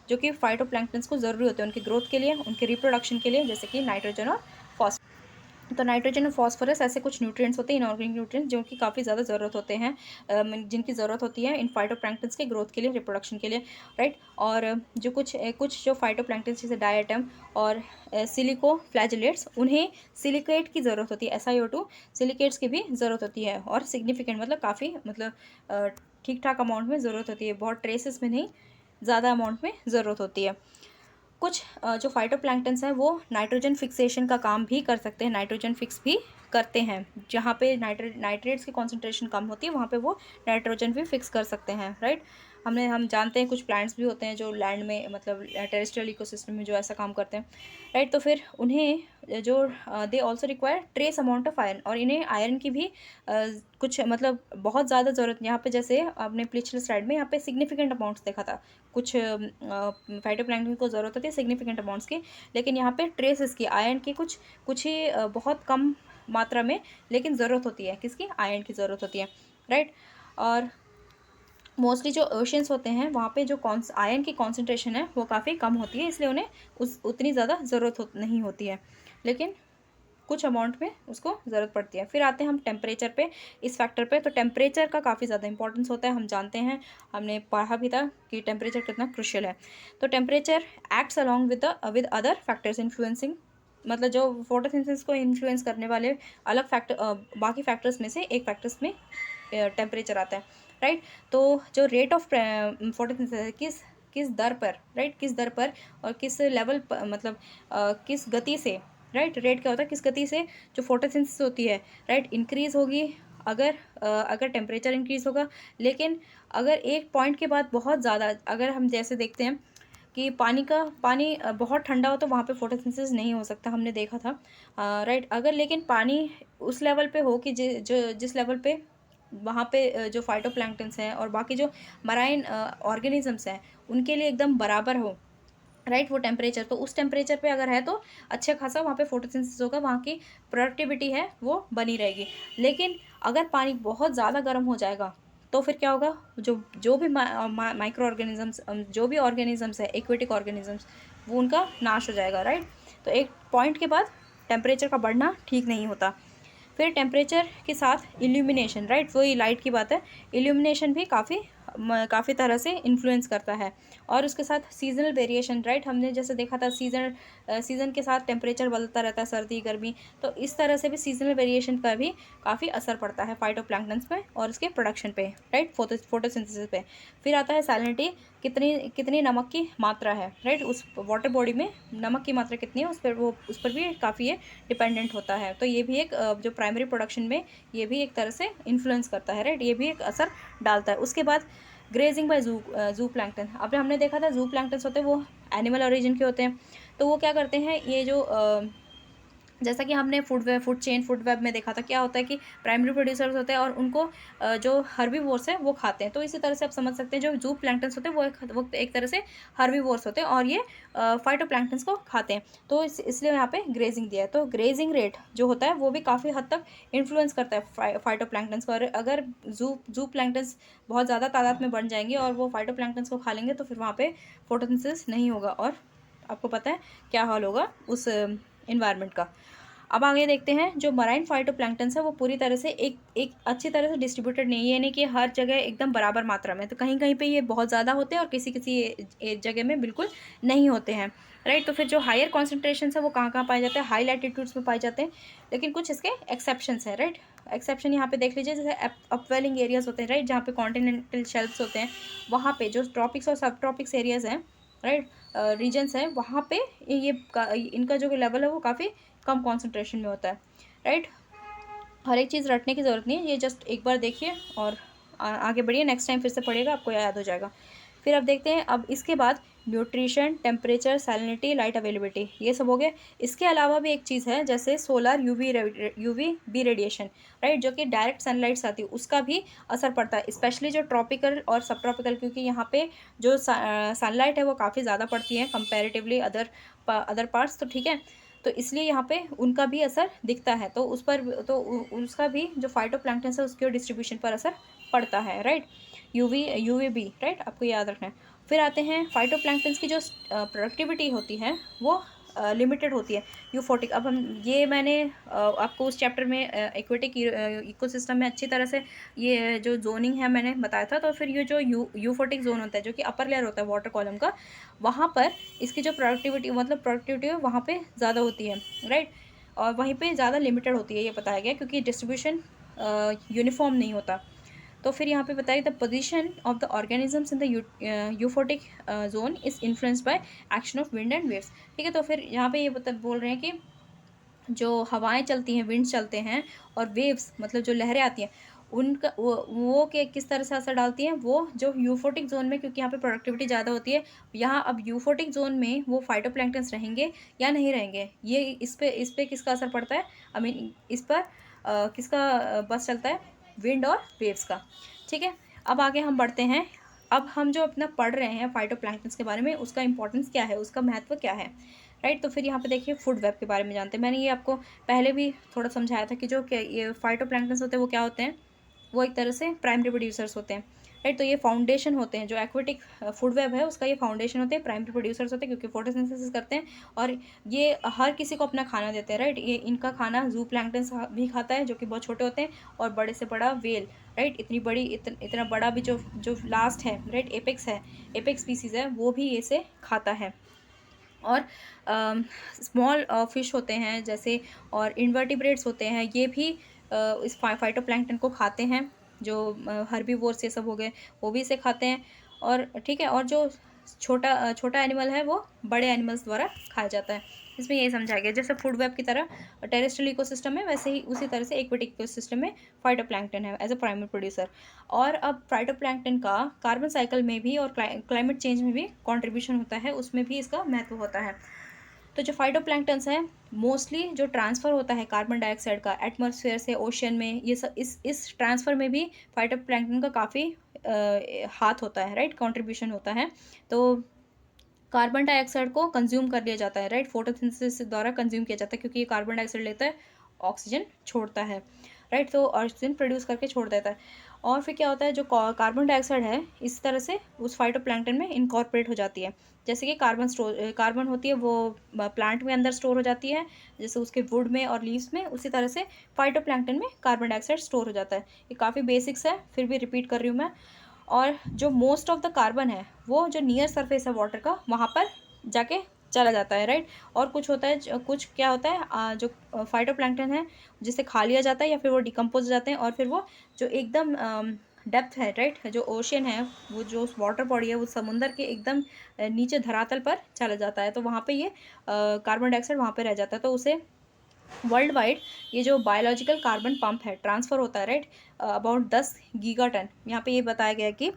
जो कि फाइटोप्लैंक्टन्स को ज़रूरी होते हैं उनके ग्रोथ के लिए, उनके रिप्रोडक्शन के लिए, जैसे कि नाइट्रोजन और फॉस्फोरस। तो नाइट्रोजन और फॉस्फोरस ऐसे कुछ न्यूट्रिएंट्स होते हैं, इनऑर्गेनिक न्यूट्रिएंट्स, जो कि काफ़ी ज़्यादा ज़रूरत होते हैं, जिनकी ज़रूरत होती है इन फाइटोप्लैंक्टन्स के ग्रोथ के लिए, रिप्रोडक्शन के लिए, राइट। और जो कुछ जो फाइटोप्लैंक्टन्स जैसे डायटम और सिलिकोफ्लैजिलेट्स, उन्हें सिलिकेट की ज़रूरत होती है, SiO2 सिलिकेट्स की भी ज़रूरत होती है, और सिग्निफिकेंट मतलब काफ़ी मतलब ठीक ठाक अमाउंट में ज़रूरत होती है, बहुत ट्रेसेस में नहीं, ज़्यादा अमाउंट में ज़रूरत होती है। कुछ जो फाइटोप्लैंक्टन्स हैं वो नाइट्रोजन फिक्सेशन का काम भी कर सकते हैं, नाइट्रोजन फिक्स भी करते हैं, जहाँ पे नाइट्रेट्स की कॉन्सेंट्रेशन कम होती है वहाँ पे वो नाइट्रोजन भी फिक्स कर सकते हैं, राइट। हम जानते हैं कुछ प्लांट्स भी होते हैं जो लैंड में मतलब टेरेस्ट्रियल इकोसिस्टम में जो ऐसा काम करते हैं, राइट। तो फिर उन्हें जो they also require trace amount of iron, और इन्हें आयरन की भी कुछ मतलब बहुत ज़्यादा ज़रूरत, यहाँ पे जैसे आपने पिछले स्लाइड में यहाँ पे सिग्निफिकेंट अमाउंट्स देखा था, कुछ फाइटोप्लैंक्टन को ज़रूरत होती है सिग्निफिकेंट अमाउंट्स की, लेकिन यहाँ पे ट्रेसेस की आयरन की कुछ ही बहुत कम मात्रा में, लेकिन ज़रूरत होती है, किसकी, आयरन की ज़रूरत होती है, राइट। और मोस्टली जो ओशंस होते हैं वहाँ पे जो आयरन की कॉन्सेंट्रेशन है वो काफ़ी कम होती है, इसलिए उन्हें उतनी ज़्यादा ज़रूरत नहीं होती है, लेकिन कुछ अमाउंट में उसको ज़रूरत पड़ती है। फिर आते हैं हम टेम्परेचर पे, इस फैक्टर पे। तो टेम्परेचर का काफ़ी ज़्यादा इंपॉर्टेंस होता है, हम जानते हैं, हमने पढ़ा भी था कि टेम्परेचर कितना क्रुशियल है। तो temperature acts along with other factors influencing, मतलब जो फोटोसिंथेसिस को इन्फ्लुएंस करने वाले अलग फैक्टर, बाकी फैक्टर्स में से एक फैक्टर्स में टेम्परेचर आता है, राइट। तो जो रेट ऑफ फोटोसिंथेसिस किस दर पर, राइट, किस दर पर और किस लेवल पर, मतलब किस गति से, राइट, रेट क्या होता है, किस गति से जो फोटोसिंथेसिस होती है, राइट, इंक्रीज़ होगी अगर टेम्परेचर इंक्रीज़ होगा। लेकिन अगर एक पॉइंट के बाद बहुत ज़्यादा, अगर हम जैसे देखते हैं कि पानी बहुत ठंडा हो तो वहाँ पे फोटोसिंथेसिस नहीं हो सकता, हमने देखा था, राइट। अगर लेकिन पानी उस लेवल पे हो कि जिस लेवल पे वहाँ पे जो फाइटोप्लैंक्टन्स हैं और बाकी जो मराइन ऑर्गेनिजम्स हैं उनके लिए एकदम बराबर हो, राइट, वो टेम्परेचर, तो उस टेम्परेचर पे अगर है तो अच्छा खासा वहाँ पे फोटोसिंथेसिस होगा, वहाँ की प्रोडक्टिविटी है वो बनी रहेगी। लेकिन अगर पानी बहुत ज़्यादा गर्म हो जाएगा तो फिर क्या होगा, जो भी माइक्रो ऑर्गेनिजम्स, जो भी ऑर्गेनिजम्स है, एक्वेटिक ऑर्गेनिजम्स, वो उनका नाश हो जाएगा, राइट। तो एक पॉइंट के बाद टेम्परेचर का बढ़ना ठीक नहीं होता। फिर टेम्परेचर के साथ इल्यूमिनेशन, राइट, वही लाइट की बात है, इल्यूमिनेशन भी काफ़ी तरह से इन्फ्लुएंस करता है। और उसके साथ सीजनल वेरिएशन, राइट, हमने जैसे देखा था सीज़न के साथ टेम्परेचर बदलता रहता है, सर्दी गर्मी, तो इस तरह से भी सीजनल वेरिएशन का भी काफ़ी असर पड़ता है फाइटोप्लैंक्टन्स पे और उसके प्रोडक्शन पे, राइट, फोटोसिंथेसिस पे। फिर आता है सैलिनिटी, कितनी नमक की मात्रा है, राइट, उस वाटर बॉडी में नमक की मात्रा कितनी है उस पर भी काफ़ी ये डिपेंडेंट होता है। तो ये भी एक जो प्राइमरी प्रोडक्शन में ये भी एक तरह से इन्फ्लुएंस करता है, राइट, ये भी एक असर डालता है। उसके बाद ग्रेजिंग बाय जू प्लैंक्टन, अब हमने देखा था जू प्लैंक्टन्स होते हैं वो एनिमल ओरिजिन के होते हैं। तो वो क्या करते हैं, ये जो जैसा कि हमने फूड वेब में देखा था, क्या होता है कि प्राइमरी प्रोड्यूसर्स होते हैं और उनको जो हर्बीवोर्स है वो खाते हैं। तो इसी तरह से आप समझ सकते हैं जो जू प्लैंक्टन्स होते हैं वो एक तरह से हर्बीवोर्स होते हैं और ये फाइटोप्लैंक्टन्स को खाते हैं। तो इसलिए यहाँ पे ग्रेजिंग दिया है। तो ग्रेजिंग रेट जो होता है वो भी काफ़ी हद तक इन्फ्लुएंस करता है फाइटोप्लैंक्टन्स को। और अगर जू प्लैंक्टन्स बहुत ज़्यादा तादाद में बढ़ जाएंगे और वो फाइटोप्लैंक्टन्स को खा लेंगे तो फिर वहाँ पे फोटोसिंथेसिस नहीं होगा और आपको पता है क्या हाल होगा उस इन्वायरमेंट का। अब आगे देखते हैं, जो मराइन फाइटोप्लैंक्टन्स है वो पूरी तरह से एक अच्छी तरह से डिस्ट्रीब्यूटेड नहीं है, यानी कि हर जगह एकदम बराबर मात्रा में। तो कहीं कहीं पे ये बहुत ज़्यादा होते हैं और किसी जगह में बिल्कुल नहीं होते हैं, राइट। तो फिर जो हायर कॉन्सेंट्रेशन है वो कहाँ पाए जाते हैं, हाई लैटिट्यूड्स में पाए जाते हैं, लेकिन कुछ इसके एक्सेप्शंस हैं, राइट। एक्सेप्शन यहाँ पे देख लीजिए, जैसे अपवेलिंग एरियाज होते हैं, राइट, जहाँ पे कॉन्टिनेंटल शेल्फ्स होते हैं, वहाँ पे जो ट्रॉपिक्स और सब ट्रॉपिक्स एरियाज हैं, राइट, रीजन्स हैं, वहाँ पे इनका जो लेवल है वो काफ़ी कम कॉन्सेंट्रेशन में होता है, राइट। हर एक चीज़ रटने की ज़रूरत नहीं है, ये जस्ट एक बार देखिए और आगे बढ़िए, नेक्स्ट टाइम फिर से पढ़िएगा, आपको याद हो जाएगा। फिर अब देखते हैं, अब इसके बाद nutrition, temperature, salinity, light availability, ये सब हो गए। इसके अलावा भी एक चीज़ है जैसे solar UV B radiation, right, जो कि डायरेक्ट सनलाइट से आती है, उसका भी असर पड़ता है, स्पेशली जो ट्रॉपिकल और सब ट्रॉपिकल, क्योंकि यहाँ पे जो सनलाइट है वो काफ़ी ज़्यादा पड़ती है कंपेरेटिवली अदर पार्ट्स, तो ठीक है, तो इसलिए यहाँ पे उनका भी असर दिखता है, तो उस पर तो उसका भी जो फाइटोप्लैंक्टन है उसके डिस्ट्रीब्यूशन पर असर पड़ता है, राइट, यूवीबी, राइट, आपको याद रखना है। फिर आते हैं फाइटोप्लैंक्टन्स की जो प्रोडक्टिविटी होती है वो लिमिटेड होती है, यूफोटिक। अब हम ये मैंने आपको उस चैप्टर में एक्वेटिक इकोसिस्टम में अच्छी तरह से ये जो जोनिंग है मैंने बताया था। तो फिर ये जो यूफोटिक जोन होता है जो कि अपर लेयर होता है वाटर कॉलम का, वहाँ पर इसकी जो प्रोडक्टिविटी है वहाँ पे ज़्यादा होती है, राइट, और वहीं पे ज़्यादा लिमिटेड होती है, ये बताया गया, क्योंकि डिस्ट्रीब्यूशन यूनिफॉर्म नहीं होता। तो फिर यहाँ पे बताइए the position of the organisms in the euphotic zone is influenced by action of wind and waves, ठीक है। तो फिर यहाँ पे ये बोल रहे हैं कि जो हवाएं चलती हैं, विंड चलते हैं, और वेव्स मतलब जो लहरें आती हैं, उनका वो के किस तरह से असर डालती हैं, वो जो यूफोटिक जोन में, क्योंकि यहाँ पे प्रोडक्टिविटी ज़्यादा होती है, यहाँ अब यूफोटिक जोन में वो फाइटोप्लैंक्टन्स रहेंगे या नहीं रहेंगे, ये इस पे किसका असर पड़ता है, आई मीन इस पर किसका बस चलता है, विंड और वेव्स का, ठीक है। अब आगे हम बढ़ते हैं। अब हम जो अपना पढ़ रहे हैं फाइटोप्लैंक्टन्स के बारे में, उसका इंपॉर्टेंस क्या है, उसका महत्व क्या है, राइट। तो फिर यहाँ पे देखिए फूड वेब के बारे में जानते हैं। मैंने ये आपको पहले भी थोड़ा समझाया था कि जो ये फाइटोप्लैंक्टन्स होते हैं वो क्या होते हैं, वो एक तरह से प्राइमरी प्रोड्यूसर्स होते हैं, राइट। तो ये फाउंडेशन होते हैं, जो एक्वेटिक फूड वेब है उसका ये फाउंडेशन होते हैं, प्राइमरी प्रोड्यूसर्स होते हैं, क्योंकि फोटोसिंथेसिस करते हैं और ये हर किसी को अपना खाना देते हैं, राइट। ये इनका खाना जू प्लैंक्टन भी खाता है, जो कि बहुत छोटे होते हैं, और बड़े से बड़ा वेल, राइट, इतना बड़ा भी जो लास्ट है, राइट, एपेक्स स्पीसीज है, वो भी ये से खाता है। और स्मॉल फिश होते हैं जैसे, और इन्वर्टिब्रेट्स होते हैं, ये भी इस फाइटोप्लैंक्टन को खाते हैं, जो हर्बीवोर्स ये सब हो गए वो भी इसे खाते हैं, और ठीक है, और जो छोटा एनिमल है वो बड़े एनिमल्स द्वारा खाया जाता है। इसमें यही समझाया गया, जैसे फूड वेब की तरह टेरेस्ट्रियल इकोसिस्टम में, वैसे ही उसी तरह से एक्वेटिक इकोसिस्टम में फाइटोप्लैंक्टन है एज अ प्राइमरी प्रोड्यूसर। और अब फाइटोप्लैंक्टन का कार्बन साइकिल में भी और क्लाइमेट चेंज में भी कंट्रीब्यूशन होता है, उसमें भी इसका महत्व होता है। तो जो फाइटोप्लैंक्टन्स हैं, मोस्टली जो ट्रांसफ़र होता है कार्बन डाइऑक्साइड का एटमॉस्फेयर से ओशन में, ये सब इस ट्रांसफ़र में भी फाइटोप्लैंक्टन का काफ़ी हाथ होता है, राइट, कंट्रीब्यूशन होता है। तो कार्बन डाइऑक्साइड को कंज्यूम कर लिया जाता है, राइट, फोटोसिंथेसिस द्वारा कंज्यूम किया जाता है, क्योंकि ये कार्बन डाइऑक्साइड लेता है, ऑक्सीजन छोड़ता है, राइट, तो ऑक्सीजन प्रोड्यूस करके छोड़ देता है। और फिर क्या होता है, जो कार्बन डाइऑक्साइड है इस तरह से उस फाइटोप्लैंक्टन में इनकॉर्पोरेट हो जाती है, जैसे कि कार्बन होती है वो प्लांट में अंदर स्टोर हो जाती है, जैसे उसके वुड में और लीव्स में, उसी तरह से फाइटोप्लैंक्टन में कार्बन डाइऑक्साइड स्टोर हो जाता है। ये काफ़ी बेसिक्स है, फिर भी रिपीट कर रही हूँ मैं। और जो मोस्ट ऑफ द कार्बन है वो जो नियर सरफेस है वाटर का, वहाँ पर जाके चला जाता है, राइट। और कुछ होता है, कुछ क्या होता है, जो फाइटोप्लैंक्टन है जिसे खा लिया जाता है या फिर वो डिकम्पोज हो जाते हैं, और फिर वो जो एकदम डेप्थ है, राइट, जो ओशन है, वो जो वाटर बॉडी है, वो समुंदर के एकदम नीचे धरातल पर चला जाता है, तो वहाँ पे ये कार्बन डाइऑक्साइड वहाँ पे रह जाता है, तो उसे वर्ल्ड वाइड ये जो बायोलॉजिकल कार्बन पंप है ट्रांसफ़र होता है, राइट, अबाउट 10 गीगाटन। यहाँ पे ये बताया गया कि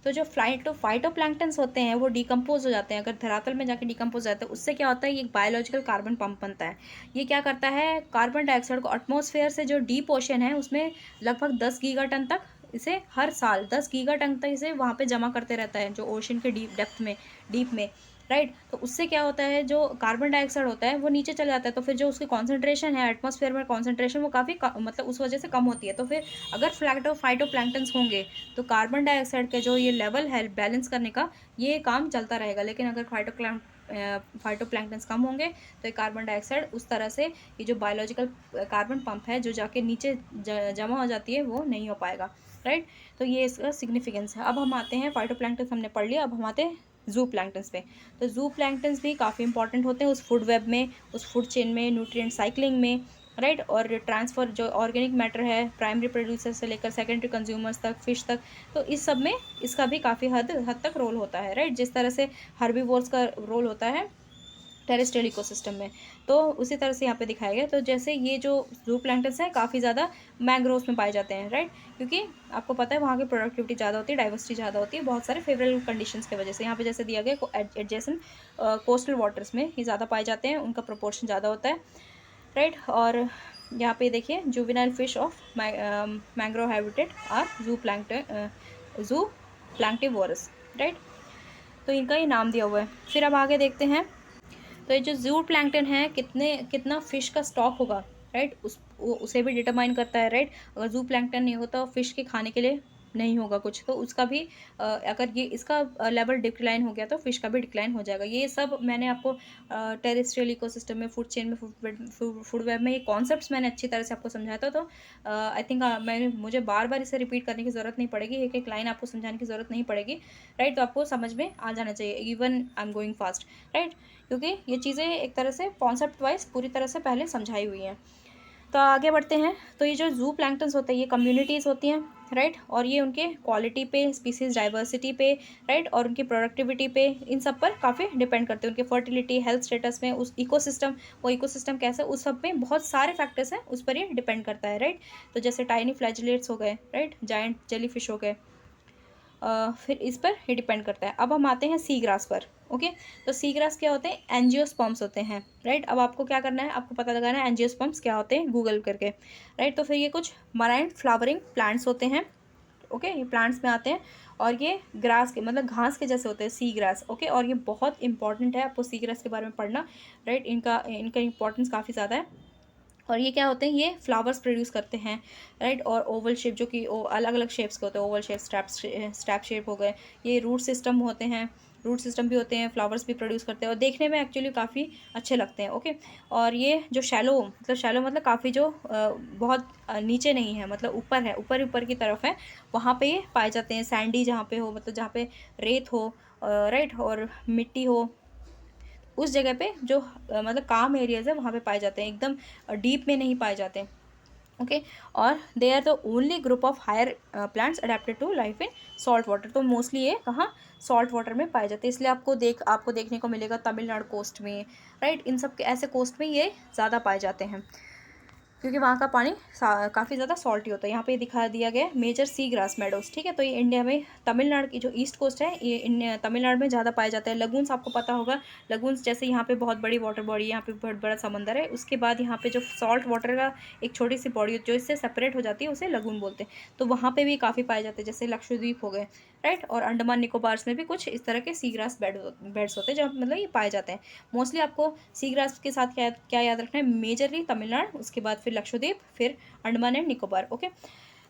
तो जो फाइटोप्लैंक्टन्स होते हैं वो डिकम्पोज हो जाते हैं, अगर धरातल में जाके डिकम्पोज हो जाते हैं, उससे क्या होता है, ये एक बायोलॉजिकल कार्बन पंप बनता है। ये क्या करता है, कार्बन डाइऑक्साइड को एटमॉस्फेयर से जो डीप ओशन है उसमें लगभग 10 गीगाटन तक, इसे हर साल 10 गीगाटन तक इसे वहाँ पे जमा करते रहता है, जो ओशन के डीप में, राइट। तो उससे क्या होता है, जो कार्बन डाइऑक्साइड होता है वो नीचे चला जाता है, तो फिर जो उसकी कॉन्सेंट्रेशन है एटमॉस्फेयर में, कॉन्सेंट्रेशन वो काफ़ी मतलब उस वजह से कम होती है। तो फिर अगर फाइटोप्लैंक्टन्स होंगे तो कार्बन डाइऑक्साइड के जो ये लेवल है बैलेंस करने का, ये काम चलता रहेगा। लेकिन अगर फाइटोप्लैंक्टन्स कम होंगे तो ये कार्बन डाइऑक्साइड उस तरह से, ये जो बायोलॉजिकल कार्बन पंप है जो जाके नीचे जमा हो जाती है, वो नहीं हो पाएगा, राइट। तो ये इसका सिग्निफिकेंस है। अब हम आते हैं, फाइटोप्लैंक्टन्स हमने पढ़ लिया, अब हम आते हैं जू प्लैंक्टन्स पे। तो जू प्लैंक्टन्स भी काफ़ी इंपॉर्टेंट होते हैं उस फूड वेब में, उस फूड चेन में, न्यूट्रिएंट साइक्लिंग में, राइट। और ट्रांसफ़र जो ऑर्गेनिक मैटर है प्राइमरी प्रोड्यूसर से लेकर सेकेंडरी कंज्यूमर्स तक, फिश तक, तो इस सब में इसका भी काफ़ी हद तक रोल होता है, राइट। जिस तरह से हर्बीवोर्स का रोल होता है, टेरेस्ट्रियल इकोसिस्टम में। तो उसी तरह से यहाँ पे दिखाया गया। तो जैसे ये जो जू प्लैंक्टन्स हैं काफ़ी ज़्यादा मैंग्रोव्स में पाए जाते हैं, राइट, क्योंकि आपको पता है वहाँ की प्रोडक्टिविटी ज़्यादा होती है, डाइवर्सिटी ज़्यादा होती है, बहुत सारे फेवरेबल कंडीशंस की वजह से। यहाँ पे जैसे दिया गया एडजेसेंट कोस्टल वाटर्स में ये ज़्यादा पाए जाते हैं, उनका प्रोपोर्शन ज़्यादा होता है, राइट। और यहाँ पे देखिए juvenile fish of mangrove habitat are zooplanktivorous, right. तो इनका ये नाम दिया हुआ है। फिर अब आगे देखते हैं। तो ये जो जू प्लैंकटन है कितना फिश का स्टॉक होगा, राइट, उसे भी डिटरमाइन करता है, राइट। अगर जू प्लैंकटन नहीं होता फिश के खाने के लिए नहीं होगा कुछ, तो उसका भी अगर ये इसका लेवल डिक्लाइन हो गया तो फिश का भी डिक्लाइन हो जाएगा। ये सब मैंने आपको टेरेस्ट्रियल इकोसिस्टम में, फूड चेन में, फूड वेब में ये कॉन्सेप्ट्स मैंने अच्छी तरह से आपको समझाया था। तो आई थिंक मुझे बार बार इसे रिपीट करने की ज़रूरत नहीं पड़ेगी, एक एक लाइन आपको समझाने की ज़रूरत नहीं पड़ेगी, राइट। तो आपको समझ में आ जाना चाहिए, even I am going fast, right, क्योंकि ये चीज़ें एक तरह से कॉन्सेप्ट वाइज पूरी तरह से पहले समझाई हुई हैं। तो आगे बढ़ते हैं। तो ये जो जू प्लैंक्टन्स होते हैं ये कम्युनिटीज़ होती हैं, राइट, और ये उनके क्वालिटी पे, स्पीसीज डाइवर्सिटी पे, राइट, और उनकी प्रोडक्टिविटी पे, इन सब पर काफ़ी डिपेंड करते हैं। उनके फर्टिलिटी, हेल्थ स्टेटस में, उस इकोसिस्टम, वो इकोसिस्टम कैसा, उस सब में बहुत सारे फैक्टर्स हैं, उस पर ये डिपेंड करता है, राइट। तो जैसे टाइनी फ्लैजिलेट्स हो गए, राइट, जायंट जेलीफिश हो गए, फिर इस पर ही डिपेंड करता है। अब हम आते हैं सी ग्रास पर, ओके। तो सी ग्रास क्या होते हैं? एंजियोस्पर्म्स होते हैं, राइट। अब आपको क्या करना है, आपको पता लगाना है एंजियोस्पर्म्स क्या होते हैं गूगल करके, राइट। तो फिर ये कुछ मराइन फ्लावरिंग प्लांट्स होते हैं, ओके, ये प्लांट्स में आते हैं, और ये ग्रास के मतलब घास के जैसे होते हैं, सी ग्रास, ओके। और ये बहुत इंपॉर्टेंट है आपको सी ग्रास के बारे में पढ़ना, राइट, इनका इनका इंपॉर्टेंस काफ़ी ज़्यादा है। और ये क्या होते हैं, ये फ्लावर्स प्रोड्यूस करते हैं, राइट। और ओवल शेप, जो कि अलग अलग शेप्स के होते हैं, ओवल शेप, स्ट्रैप शेप हो गए, ये रूट सिस्टम होते हैं, रूट सिस्टम भी होते हैं, फ्लावर्स भी प्रोड्यूस करते हैं, और देखने में एक्चुअली काफ़ी अच्छे लगते हैं, ओके। और ये जो शैलो मतलब काफ़ी जो बहुत नीचे नहीं है, मतलब ऊपर है, ऊपर की तरफ है, वहाँ पे ये पाए जाते हैं। सैंडी जहाँ पे हो, मतलब जहाँ पे रेत हो, राइट, और मिट्टी हो, उस जगह पे जो मतलब काम एरियाज है वहाँ पे पाए जाते हैं, एकदम डीप में नहीं पाए जाते, ओके। और they are the only group of higher plants adapted to life in salt water. तो मोस्टली ये कहाँ, सॉल्ट वाटर में पाए जाते हैं, इसलिए आपको देखने को मिलेगा तमिलनाडु कोस्ट में, राइट, इन सब के ऐसे कोस्ट में ये ज़्यादा पाए जाते हैं, क्योंकि वहाँ का पानी काफ़ी ज़्यादा सॉल्टी होता है। यहाँ पे दिखा दिया गया है मेजर सी ग्रास मेडोज, ठीक है। तो ये इंडिया में तमिलनाडु की जो ईस्ट कोस्ट है, ये तमिलनाडु में ज़्यादा पाया जाता है। लगून्स आपको पता होगा, लगून्स जैसे यहाँ पे बहुत बड़ी वाटर बॉडी है, यहाँ पे बहुत बड़ा समंदर है, उसके बाद यहाँ पे जो सॉल्ट वाटर का एक छोटी सी बॉडी जो इससे सेपरेट हो जाती है उसे लगून बोलते हैं। तो वहाँ पर भी काफ़ी पाए जाते हैं, जैसे लक्षद्वीप हो गए, राइट। और अंडमान निकोबार्स में भी कुछ इस तरह के सी ग्रास बेड्स होते हैं जहाँ मतलब ये पाए जाते हैं। मोस्टली आपको सी ग्रास के साथ क्या क्या याद रखना है, मेजरली तमिलनाडु, उसके बाद फिर लक्षद्वीप, फिर अंडमान एंड निकोबार, ओके।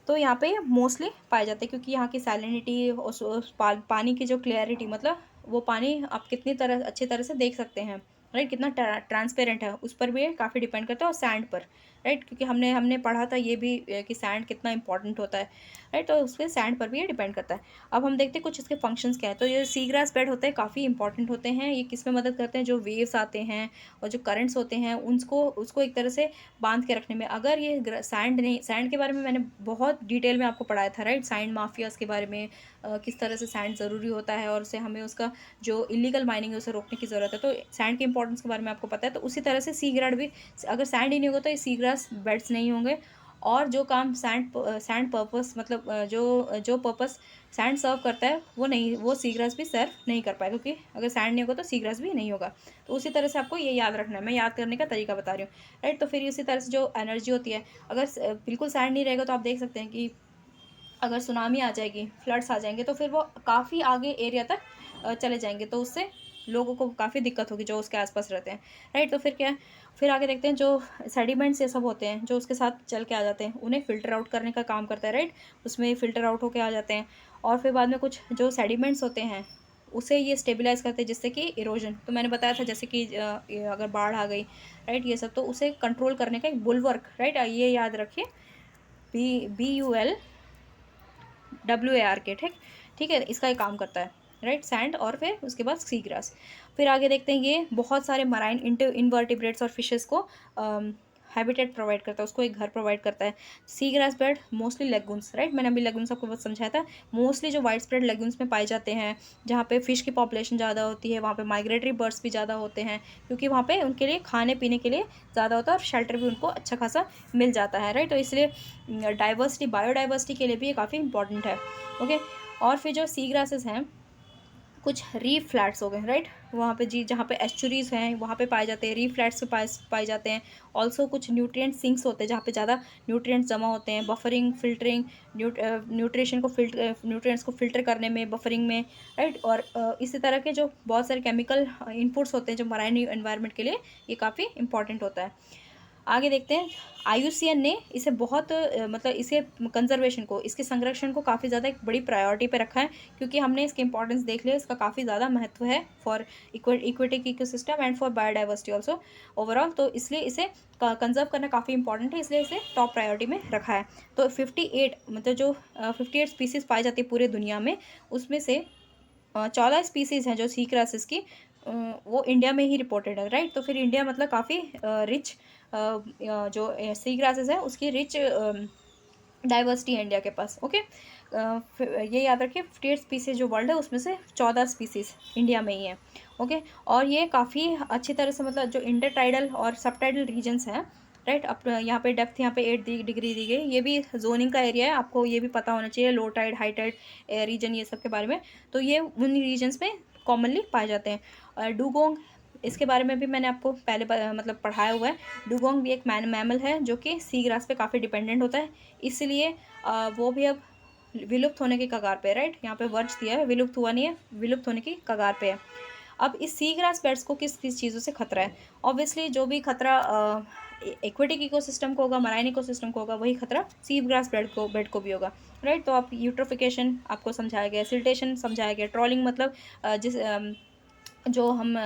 तो यहाँ पे मोस्टली पाए जाते हैं, क्योंकि यहाँ की सैलिनिटी और पानी की जो क्लियरिटी, मतलब वो पानी आप कितनी तरह अच्छी तरह से देख सकते हैं, राइट, कितना ट्रांसपेरेंट है, उस पर भी काफ़ी डिपेंड करता है। और सैंड पर, राइट, क्योंकि हमने पढ़ा था ये भी कि सैंड कितना इंपॉर्टेंट होता है, राइट। तो उस पर सैंड पर भी ये डिपेंड करता है। अब हम देखते हैं कुछ इसके फंक्शंस क्या है। तो ये सी ग्रास बेड होते हैं, काफ़ी इंपॉर्टेंट होते हैं। ये किस में मदद करते हैं, जो वेव्स आते हैं और जो करंट्स होते हैं उसको एक तरह से बांध के रखने में। अगर ये सैंड के बारे में मैंने बहुत डिटेल में आपको पढ़ाया था, राइट, सैंड माफियाज़ के बारे में, किस तरह से सैंड ज़रूरी होता है और उसे हमें उसका जो इलीगल माइनिंग है उसे रोकने की ज़रूरत है। तो सैंड के इंपॉर्टेंस के बारे में आपको पता है। तो उसी तरह से सी ग्रास भी, अगर सैंड ही नहीं होगा तो ये सी ग्रास बेड्स नहीं होंगे, और जो काम सैंड पर्पस, मतलब जो पर्पस सैंड सर्व करता है वो सी ग्रास भी सर्व नहीं कर पाएगा, क्योंकि अगर सैंड नहीं होगा तो सी ग्रास भी नहीं होगा। तो उसी तरह से आपको ये याद रखना है, मैं याद करने का तरीका बता रही हूँ, राइट। तो फिर इसी तरह से जो एनर्जी होती है, अगर बिल्कुल सैंड नहीं रहेगा तो आप देख सकते हैं कि अगर सुनामी आ जाएगी, फ्लड्स आ जाएंगे, तो फिर वो काफ़ी आगे एरिया तक चले जाएंगे, तो उससे लोगों को काफ़ी दिक्कत होगी जो उसके आसपास रहते हैं, राइट। तो फिर क्या है, फिर आगे देखते हैं, जो सेडिमेंट्स ये सब होते हैं जो उसके साथ चल के आ जाते हैं, उन्हें फ़िल्टर आउट करने का काम करता है, राइट। उसमें फ़िल्टर आउट होके आ जाते हैं, और फिर बाद में कुछ जो सेडिमेंट्स होते हैं उसे ये स्टेबलाइज़ करते हैं, जिससे कि इरोजन, तो मैंने बताया था जैसे कि अगर बाढ़ आ गई, राइट, ये सब, तो उसे कंट्रोल करने का एक बुलवर्क, राइट, ये याद रखिए, BULWARK, ठीक है, इसका ही काम करता है, राइट, सैंड, और फिर उसके बाद सी ग्रास। फिर आगे देखते हैं, ये बहुत सारे मराइन इनवर्टिब्रेट्स और फिशेस को हैबिटेट प्रोवाइड करता है, उसको एक घर प्रोवाइड करता है। Sea grass bed mostly lagoons, right, मैंने अभी लेगून्स आपको बहुत समझाया था। मोस्टली जो वाइड स्प्रेड लेगून्स में पाए जाते हैं, जहाँ पे फिश की पॉपुलेशन ज़्यादा होती है, वहाँ पे माइग्रेटरी बर्ड्स भी ज़्यादा होते हैं, क्योंकि वहाँ पे उनके लिए खाने पीने के लिए ज़्यादा होता है और शेल्टर भी उनको अच्छा खासा मिल जाता है, राइट। तो इसलिए डाइवर्सिटी, बायोडाइवर्सिटी के लिए भी ये काफ़ी इंपॉर्टेंट है। ओके, और फिर जो सी ग्रासेस हैं, कुछ रीफ फ्लैट्स हो गए, राइट, वहाँ पे जी जहाँ पे एस्चुरीज हैं वहाँ पे पाए जाते हैं, रीफ फ्लैट्स के पास पाए जाते हैं। ऑल्सो कुछ न्यूट्रिएंट सिंक्स होते हैं जहाँ पे ज़्यादा न्यूट्रिएंट्स जमा होते हैं, बफरिंग, फिल्टरिंग, न्यूट्रिएंट्स को फिल्टर करने में, बफरिंग में, राइट। और इसी तरह के जो बहुत सारे केमिकल इनपुट्स होते हैं जो मराइन एनवायरनमेंट के लिए ये काफ़ी इंपॉर्टेंट होता है। आगे देखते हैं, IUCN ने इसे बहुत मतलब इसे कंजर्वेशन को, इसके संरक्षण को काफ़ी ज़्यादा एक बड़ी प्रायोरिटी पे रखा है, क्योंकि हमने इसके इंपॉर्टेंस देख लिया, इसका काफ़ी ज़्यादा महत्व है for aquatic ecosystem and for biodiversity also overall. तो इसलिए इसे कंजर्व करना काफ़ी इंपॉर्टेंट है, इसलिए इसे टॉप प्रायोरिटी में रखा है। तो 58 मतलब जो 58 स्पीसीज़ पाई जाती है पूरे दुनिया में, उसमें से 14 स्पीसीज़ हैं जो सी क्रासेस की, वो इंडिया में ही रिपोर्टेड है, राइट। तो फिर इंडिया मतलब काफ़ी रिच, जो सी ग्रासेस है उसकी रिच डाइवर्सिटी है इंडिया के पास। ओके, ये याद रखिए, 58 स्पीसीज जो वर्ल्ड है उसमें से 14 स्पीसीज इंडिया में ही है। ओके, और ये काफ़ी अच्छी तरह से मतलब जो इंटरटाइडल और सबटाइडल रीजन्स हैं, राइट। अब यहाँ पे डेप्थ यहाँ पे 8 डिग्री दी गई, ये भी जोनिंग का एरिया है, आपको ये भी पता होना चाहिए, low tide, high tide region, ये सब के बारे में। तो ये उन रीजन्स में कॉमनली पाए जाते हैं। डुगोंग, इसके बारे में भी मैंने आपको पहले मतलब पढ़ाया हुआ है। डुगोंग भी एक मैमल है जो कि सी ग्रास पे काफ़ी डिपेंडेंट होता है, इसलिए वो भी अब विलुप्त होने की कगार पे है, राइट। यहाँ पे वर्ज दिया है, विलुप्त हुआ नहीं है, विलुप्त होने की कगार पे है। अब इस सी ग्रास बेड्स को किस किस चीज़ों से खतरा है? ऑब्वियसली जो भी खतरा एक्वेटिक इकोसिस्टम को होगा, मराइन इकोसिस्टम को होगा, वही खतरा सी ग्रास बेड को भी होगा, राइट। तो आप यूट्रोफिकेशन आपको समझाया गया, सिल्टेशन समझाया गया, ट्रॉलिंग मतलब जिस जो हम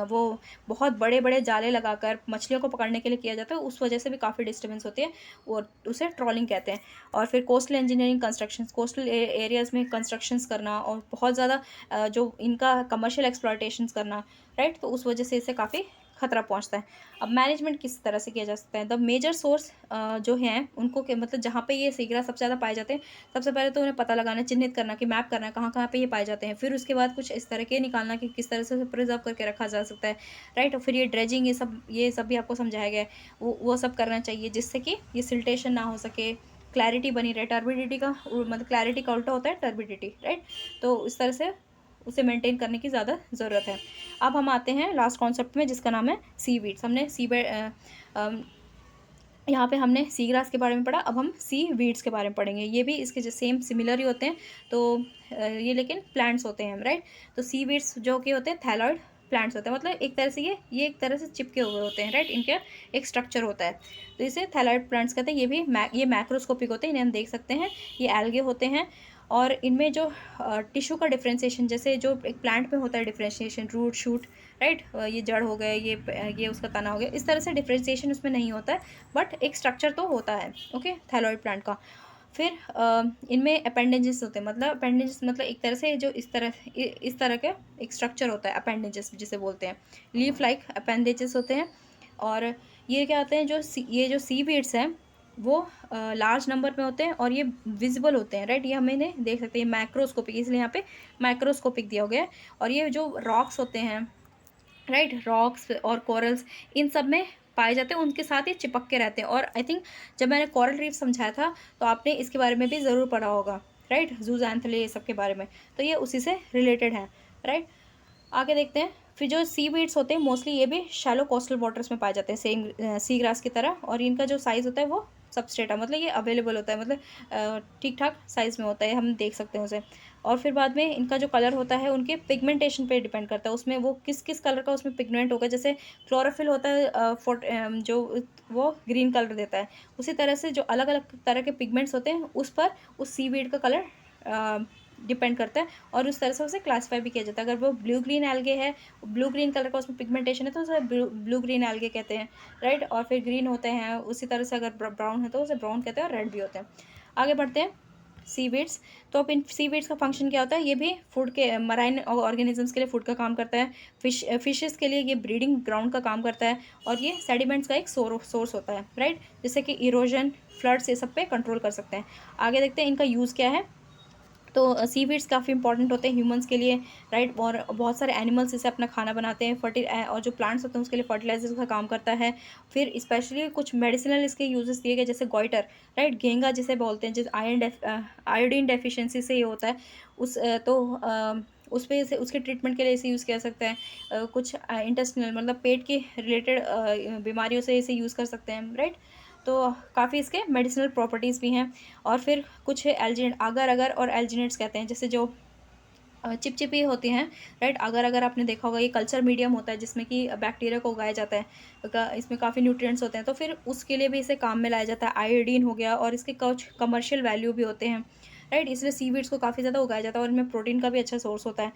वो बहुत बड़े बड़े जाले लगाकर मछलियों को पकड़ने के लिए किया जाता है, उस वजह से भी काफ़ी डिस्टर्बेंस होती है, और उसे ट्रॉलिंग कहते हैं। और फिर coastal engineering constructions, coastal areas में कंस्ट्रक्शंस करना और बहुत ज़्यादा जो इनका कमर्शियल एक्सप्लॉयटेशंस करना, राइट, तो उस वजह से इसे काफ़ी खतरा पहुंचता है। अब मैनेजमेंट किस तरह से किया जा सकता है? द मेजर सोर्स जो हैं उनको मतलब जहाँ पे ये सीगरा सबसे ज़्यादा पाए जाते हैं, सबसे पहले तो उन्हें पता लगाना, चिन्हित करना, कि मैप करना है कहाँ कहाँ पे ये पाए जाते हैं। फिर उसके बाद कुछ इस तरह के निकालना कि किस तरह से उसे प्रिजर्व करके रखा जा सकता है, राइट। और फिर ये ड्रेजिंग, ये सब भी आपको समझाया गया है, वो सब करना चाहिए जिससे कि ये सिल्टेशन ना हो सके, क्लैरिटी बनी रहे। टर्बिडिटी का मतलब क्लैरिटी का उल्टा होता है टर्बिडिटी, राइट। तो इस तरह से उसे मेंटेन करने की ज़्यादा ज़रूरत है। अब हम आते हैं लास्ट कॉन्सेप्ट में, जिसका नाम है सीवीड्स। हमने यहाँ पे हमने सी ग्रास के बारे में पढ़ा, अब हम सी वीड्स के बारे में पढ़ेंगे। ये भी इसके जो सेम सिमिलर ही होते हैं, तो ये लेकिन प्लांट्स होते हैं, राइट। तो सी वीड्स जो कि होते हैं थैलॉइड प्लांट्स होते हैं, मतलब एक तरह से ये एक तरह से चिपके हुए होते हैं, राइट। इनका एक स्ट्रक्चर होता है, तो इसे थैलॉइड प्लांट्स कहते हैं। ये भी ये मैक्रोस्कोपिक होते हैं, इन्हें हम देख सकते हैं, ये एल्गे होते हैं। और इनमें जो टिश्यू का डिफ्रेंसिएशन, जैसे जो एक प्लांट में होता है डिफ्रेंशिएशन, रूट शूट, राइट, ये जड़ हो गए, ये उसका तना हो गया, इस तरह से डिफ्रेंशिएशन उसमें नहीं होता है, बट एक स्ट्रक्चर तो होता है, ओके, थैलॉइड प्लांट का। फिर इनमें अपेंडेजेस होते हैं, मतलब अपेंडेजेस मतलब एक तरह से जो इस तरह के एक स्ट्रक्चर होता है, अपेंडेजेस जिसे बोलते हैं, लीफ लाइक अपेंडेजेस होते हैं। और ये क्या होते हैं, ये जो सी वीड्स हैं वो लार्ज नंबर में होते हैं और ये विजिबल होते हैं, राइट। ये हमें इन्हें देख सकते हैं, माइक्रोस्कोपिक, इसलिए यहाँ पे माइक्रोस्कोपिक दिया गया है। और ये जो रॉक्स होते हैं, राइट, रॉक्स और कोरल्स, इन सब में पाए जाते हैं, उनके साथ ही चिपक के रहते हैं। और आई थिंक जब मैंने कोरल रीफ समझाया था तो आपने इसके बारे में भी ज़रूर पढ़ा होगा, राइट, जूज़ैंथले, ये सब के बारे में, तो ये उसी से रिलेटेड है, राइट। आगे देखते हैं, फिर जो सी वीड्स होते हैं मोस्टली ये भी शैलो कोस्टल वाटर्स में पाए जाते हैं, सेम सी ग्रास की तरह। और इनका जो साइज़ होता है वो सबस्ट्रेटा, मतलब ये अवेलेबल होता है, मतलब ठीक ठाक साइज़ में होता है, हम देख सकते हैं उसे। और फिर बाद में इनका जो कलर होता है उनके पिगमेंटेशन पे डिपेंड करता है, उसमें वो किस किस कलर का उसमें पिगमेंट होगा। जैसे क्लोरोफिल होता है जो वो ग्रीन कलर देता है, उसी तरह से जो अलग अलग तरह के पिगमेंट्स होते हैं उस पर उस सीवीड का कलर डिपेंड करता है, और उस तरह से उसे क्लासीफाई भी किया जाता है। अगर वो ब्लू ग्रीन एल्गे है, ब्लू ग्रीन कलर का उसमें पिगमेंटेशन है, तो उसे ब्लू ग्रीन एल्गे कहते हैं, राइट। और फिर ग्रीन होते हैं, उसी तरह से अगर ब्राउन है तो उसे ब्राउन कहते हैं, और रेड भी होते हैं। आगे बढ़ते हैं, सीवीड्स। तो अब इन सीवीड्स का फंक्शन क्या होता है, ये भी फूड के मराइन ऑर्गेनिजम्स के लिए फूड का काम करता है। फिशेस के लिए ये ब्रीडिंग ग्राउंड का काम करता है, और ये सेडिमेंट्स का एक सोर्स होता है, राइट, जिससे कि इरोजन, फ्लड्स, ये सब पे कंट्रोल कर सकते हैं। आगे देखते हैं इनका यूज़ क्या है। तो सीवीड्स काफ़ी इंपॉर्टेंट होते हैं ह्यूमंस के लिए, राइट, और बहुत सारे एनिमल्स इसे अपना खाना बनाते हैं। और जो प्लांट्स होते हैं उसके लिए फर्टिलाइजर का काम करता है। फिर स्पेशली कुछ मेडिसिनल इसके यूजेस दिए गए, जैसे गॉइटर, राइट, घेंगा जिसे बोलते हैं, जिस आयोडीन डेफिशिएंसी से ये होता है, उस उस पे इसे उसके ट्रीटमेंट के लिए इसे यूज़ किया सकता है। कुछ इंटेस्टिनल मतलब पेट के रिलेटेड बीमारियों से इसे यूज़ कर सकते हैं, राइट। तो काफ़ी इसके मेडिसिनल प्रॉपर्टीज़ भी हैं। और फिर कुछ एल्जिनेट, अगर अगर और एल्जिनेट्स कहते हैं, जैसे जो चिपचिपी होती हैं, राइट। अगर अगर आपने देखा होगा, ये कल्चर मीडियम होता है जिसमें कि बैक्टीरिया को उगाया जाता है, इसमें काफ़ी न्यूट्रिएंट्स होते हैं, तो फिर उसके लिए भी इसे काम में लाया जाता है। आयोडीन हो गया, और इसके कुछ कमर्शियल वैल्यू भी होते हैं, राइट, इसलिए सीवीड्स को काफ़ी ज़्यादा उगाया जाता है, और इनमें प्रोटीन का भी अच्छा सोर्स होता है।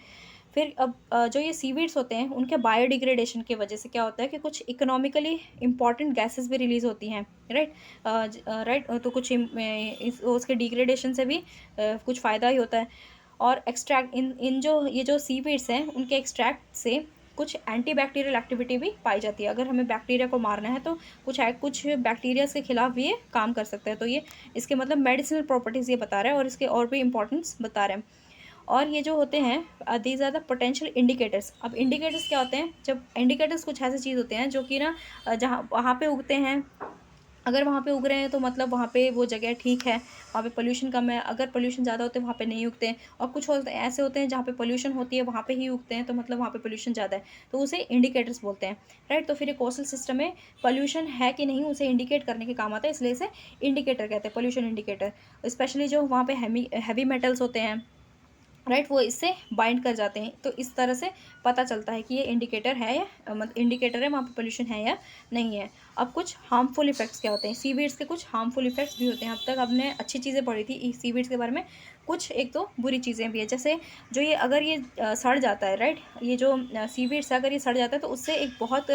फिर अब जो ये सीवीड्स होते हैं उनके बायोडिग्रेडेशन की वजह से क्या होता है कि कुछ इकोनॉमिकली इंपॉर्टेंट गैसेस भी रिलीज़ होती हैं, राइट, राइट। तो कुछ उसके डिग्रेडेशन से भी कुछ फ़ायदा ही होता है। और एक्सट्रैक्ट इन जो ये जो सीवीड्स हैं उनके एक्सट्रैक्ट से कुछ एंटीबैक्टीरियल एक्टिविटी भी पाई जाती है। अगर हमें बैक्टीरिया को मारना है तो कुछ बैक्टीरिया के खिलाफ भी ये काम कर सकता है। तो ये इसके मतलब मेडिसिनल प्रॉपर्टीज़ ये बता रहा है, और इसके और भी इंपॉर्टेंस बता रहे हैं। और ये जो होते हैं these are the potential indicators. अब इंडिकेटर्स क्या होते हैं, जब इंडिकेटर्स कुछ ऐसे चीज़ होते हैं जो कि ना जहाँ वहाँ पे उगते हैं, अगर वहाँ पे उग रहे हैं तो मतलब वहाँ पे वो जगह ठीक है, वहाँ पे पोल्यूशन कम है। अगर पोल्यूशन ज़्यादा होते हैं वहाँ पे नहीं उगते हैं। और कुछ होते ऐसे होते हैं जहाँ पे पोल्यूशन होती है वहाँ पे ही उगते हैं, तो मतलब वहाँ पे पोल्यूशन ज़्यादा है, तो उसे इंडिकेटर्स बोलते हैं, राइट। तो फिर ये कोस्टल सिस्टम में पोल्यूशन है कि नहीं उसे इंडिकेट करने के काम आता है, इसलिए इसे इंडिकेटर कहते हैं, पोल्यूशन इंडिकेटर। स्पेशली जो वहाँ पे हैवी मेटल्स होते हैं, राइट, वो इससे बाइंड कर जाते हैं, तो इस तरह से पता चलता है कि ये इंडिकेटर है या मतलब इंडिकेटर है, वहाँ पर पोल्यूशन है या नहीं है। अब कुछ हार्मफुल इफेक्ट्स क्या होते हैं, सीवीड्स के कुछ हार्मफुल इफेक्ट्स भी होते हैं। अब तक हमने अच्छी चीज़ें पढ़ी थी सीवीड्स के बारे में, कुछ एक तो बुरी चीज़ें भी है, जैसे जो ये अगर ये सड़ जाता है, राइट, ये जो सीवीड्स है अगर ये सड़ जाता है तो उससे एक बहुत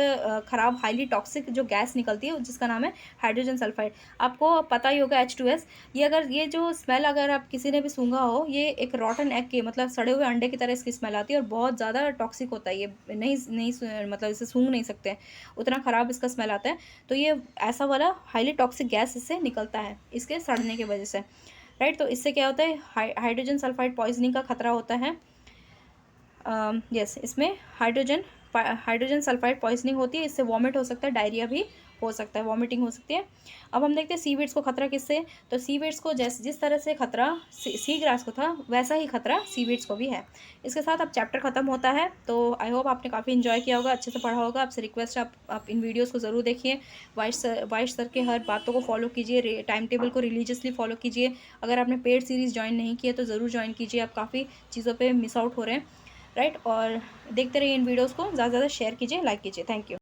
ख़राब हाईली टॉक्सिक जो गैस निकलती है जिसका नाम है हाइड्रोजन सल्फाइड। आपको पता ही होगा H2S। ये अगर ये जो स्मेल अगर आप किसी ने भी सूंघा हो, ये एक रॉटन एग के मतलब सड़े हुए अंडे की तरह इसकी स्मेल आती है, और बहुत ज़्यादा टॉक्सिक होता है। ये नहीं मतलब इसे सूंघ नहीं सकते, उतना ख़राब इसका स्मेल आता है। तो ये ऐसा वाला हाईली टॉक्सिक गैस इससे निकलता है इसके सड़ने की वजह से, राइट। तो इससे क्या होता है, हाइड्रोजन सल्फाइड पॉइजनिंग का खतरा होता है। यस, इसमें हाइड्रोजन सल्फाइड पॉइजनिंग होती है, इससे वॉमिट हो सकता है, डायरिया भी हो सकता है, वॉमिटिंग हो सकती है। अब हम देखते हैं सीवीड्स को खतरा किससे। तो सीवीड्स को जिस तरह से खतरा सी ग्रास को था, वैसा ही खतरा सीवीड्स को भी है। इसके साथ अब चैप्टर ख़त्म होता है। तो आई होप आपने काफ़ी इन्जॉय किया होगा, अच्छे से पढ़ा होगा। आपसे रिक्वेस्ट है आप इन वीडियोज़ को ज़रूर देखिए, वाइस सर के हर बातों को फॉलो कीजिए, टाइम टेबल को रिलीजियसली फॉलो कीजिए। अगर आपने पेड सीरीज़ ज्वाइन नहीं की है तो ज़रूर ज्वाइन कीजिए, आप काफ़ी चीज़ों पर मिस आउट हो रहे हैं, राइट। और देखते रहिए इन वीडियोज़ को, ज़्यादा से ज़्यादा शेयर कीजिए, लाइक कीजिए। Thank you.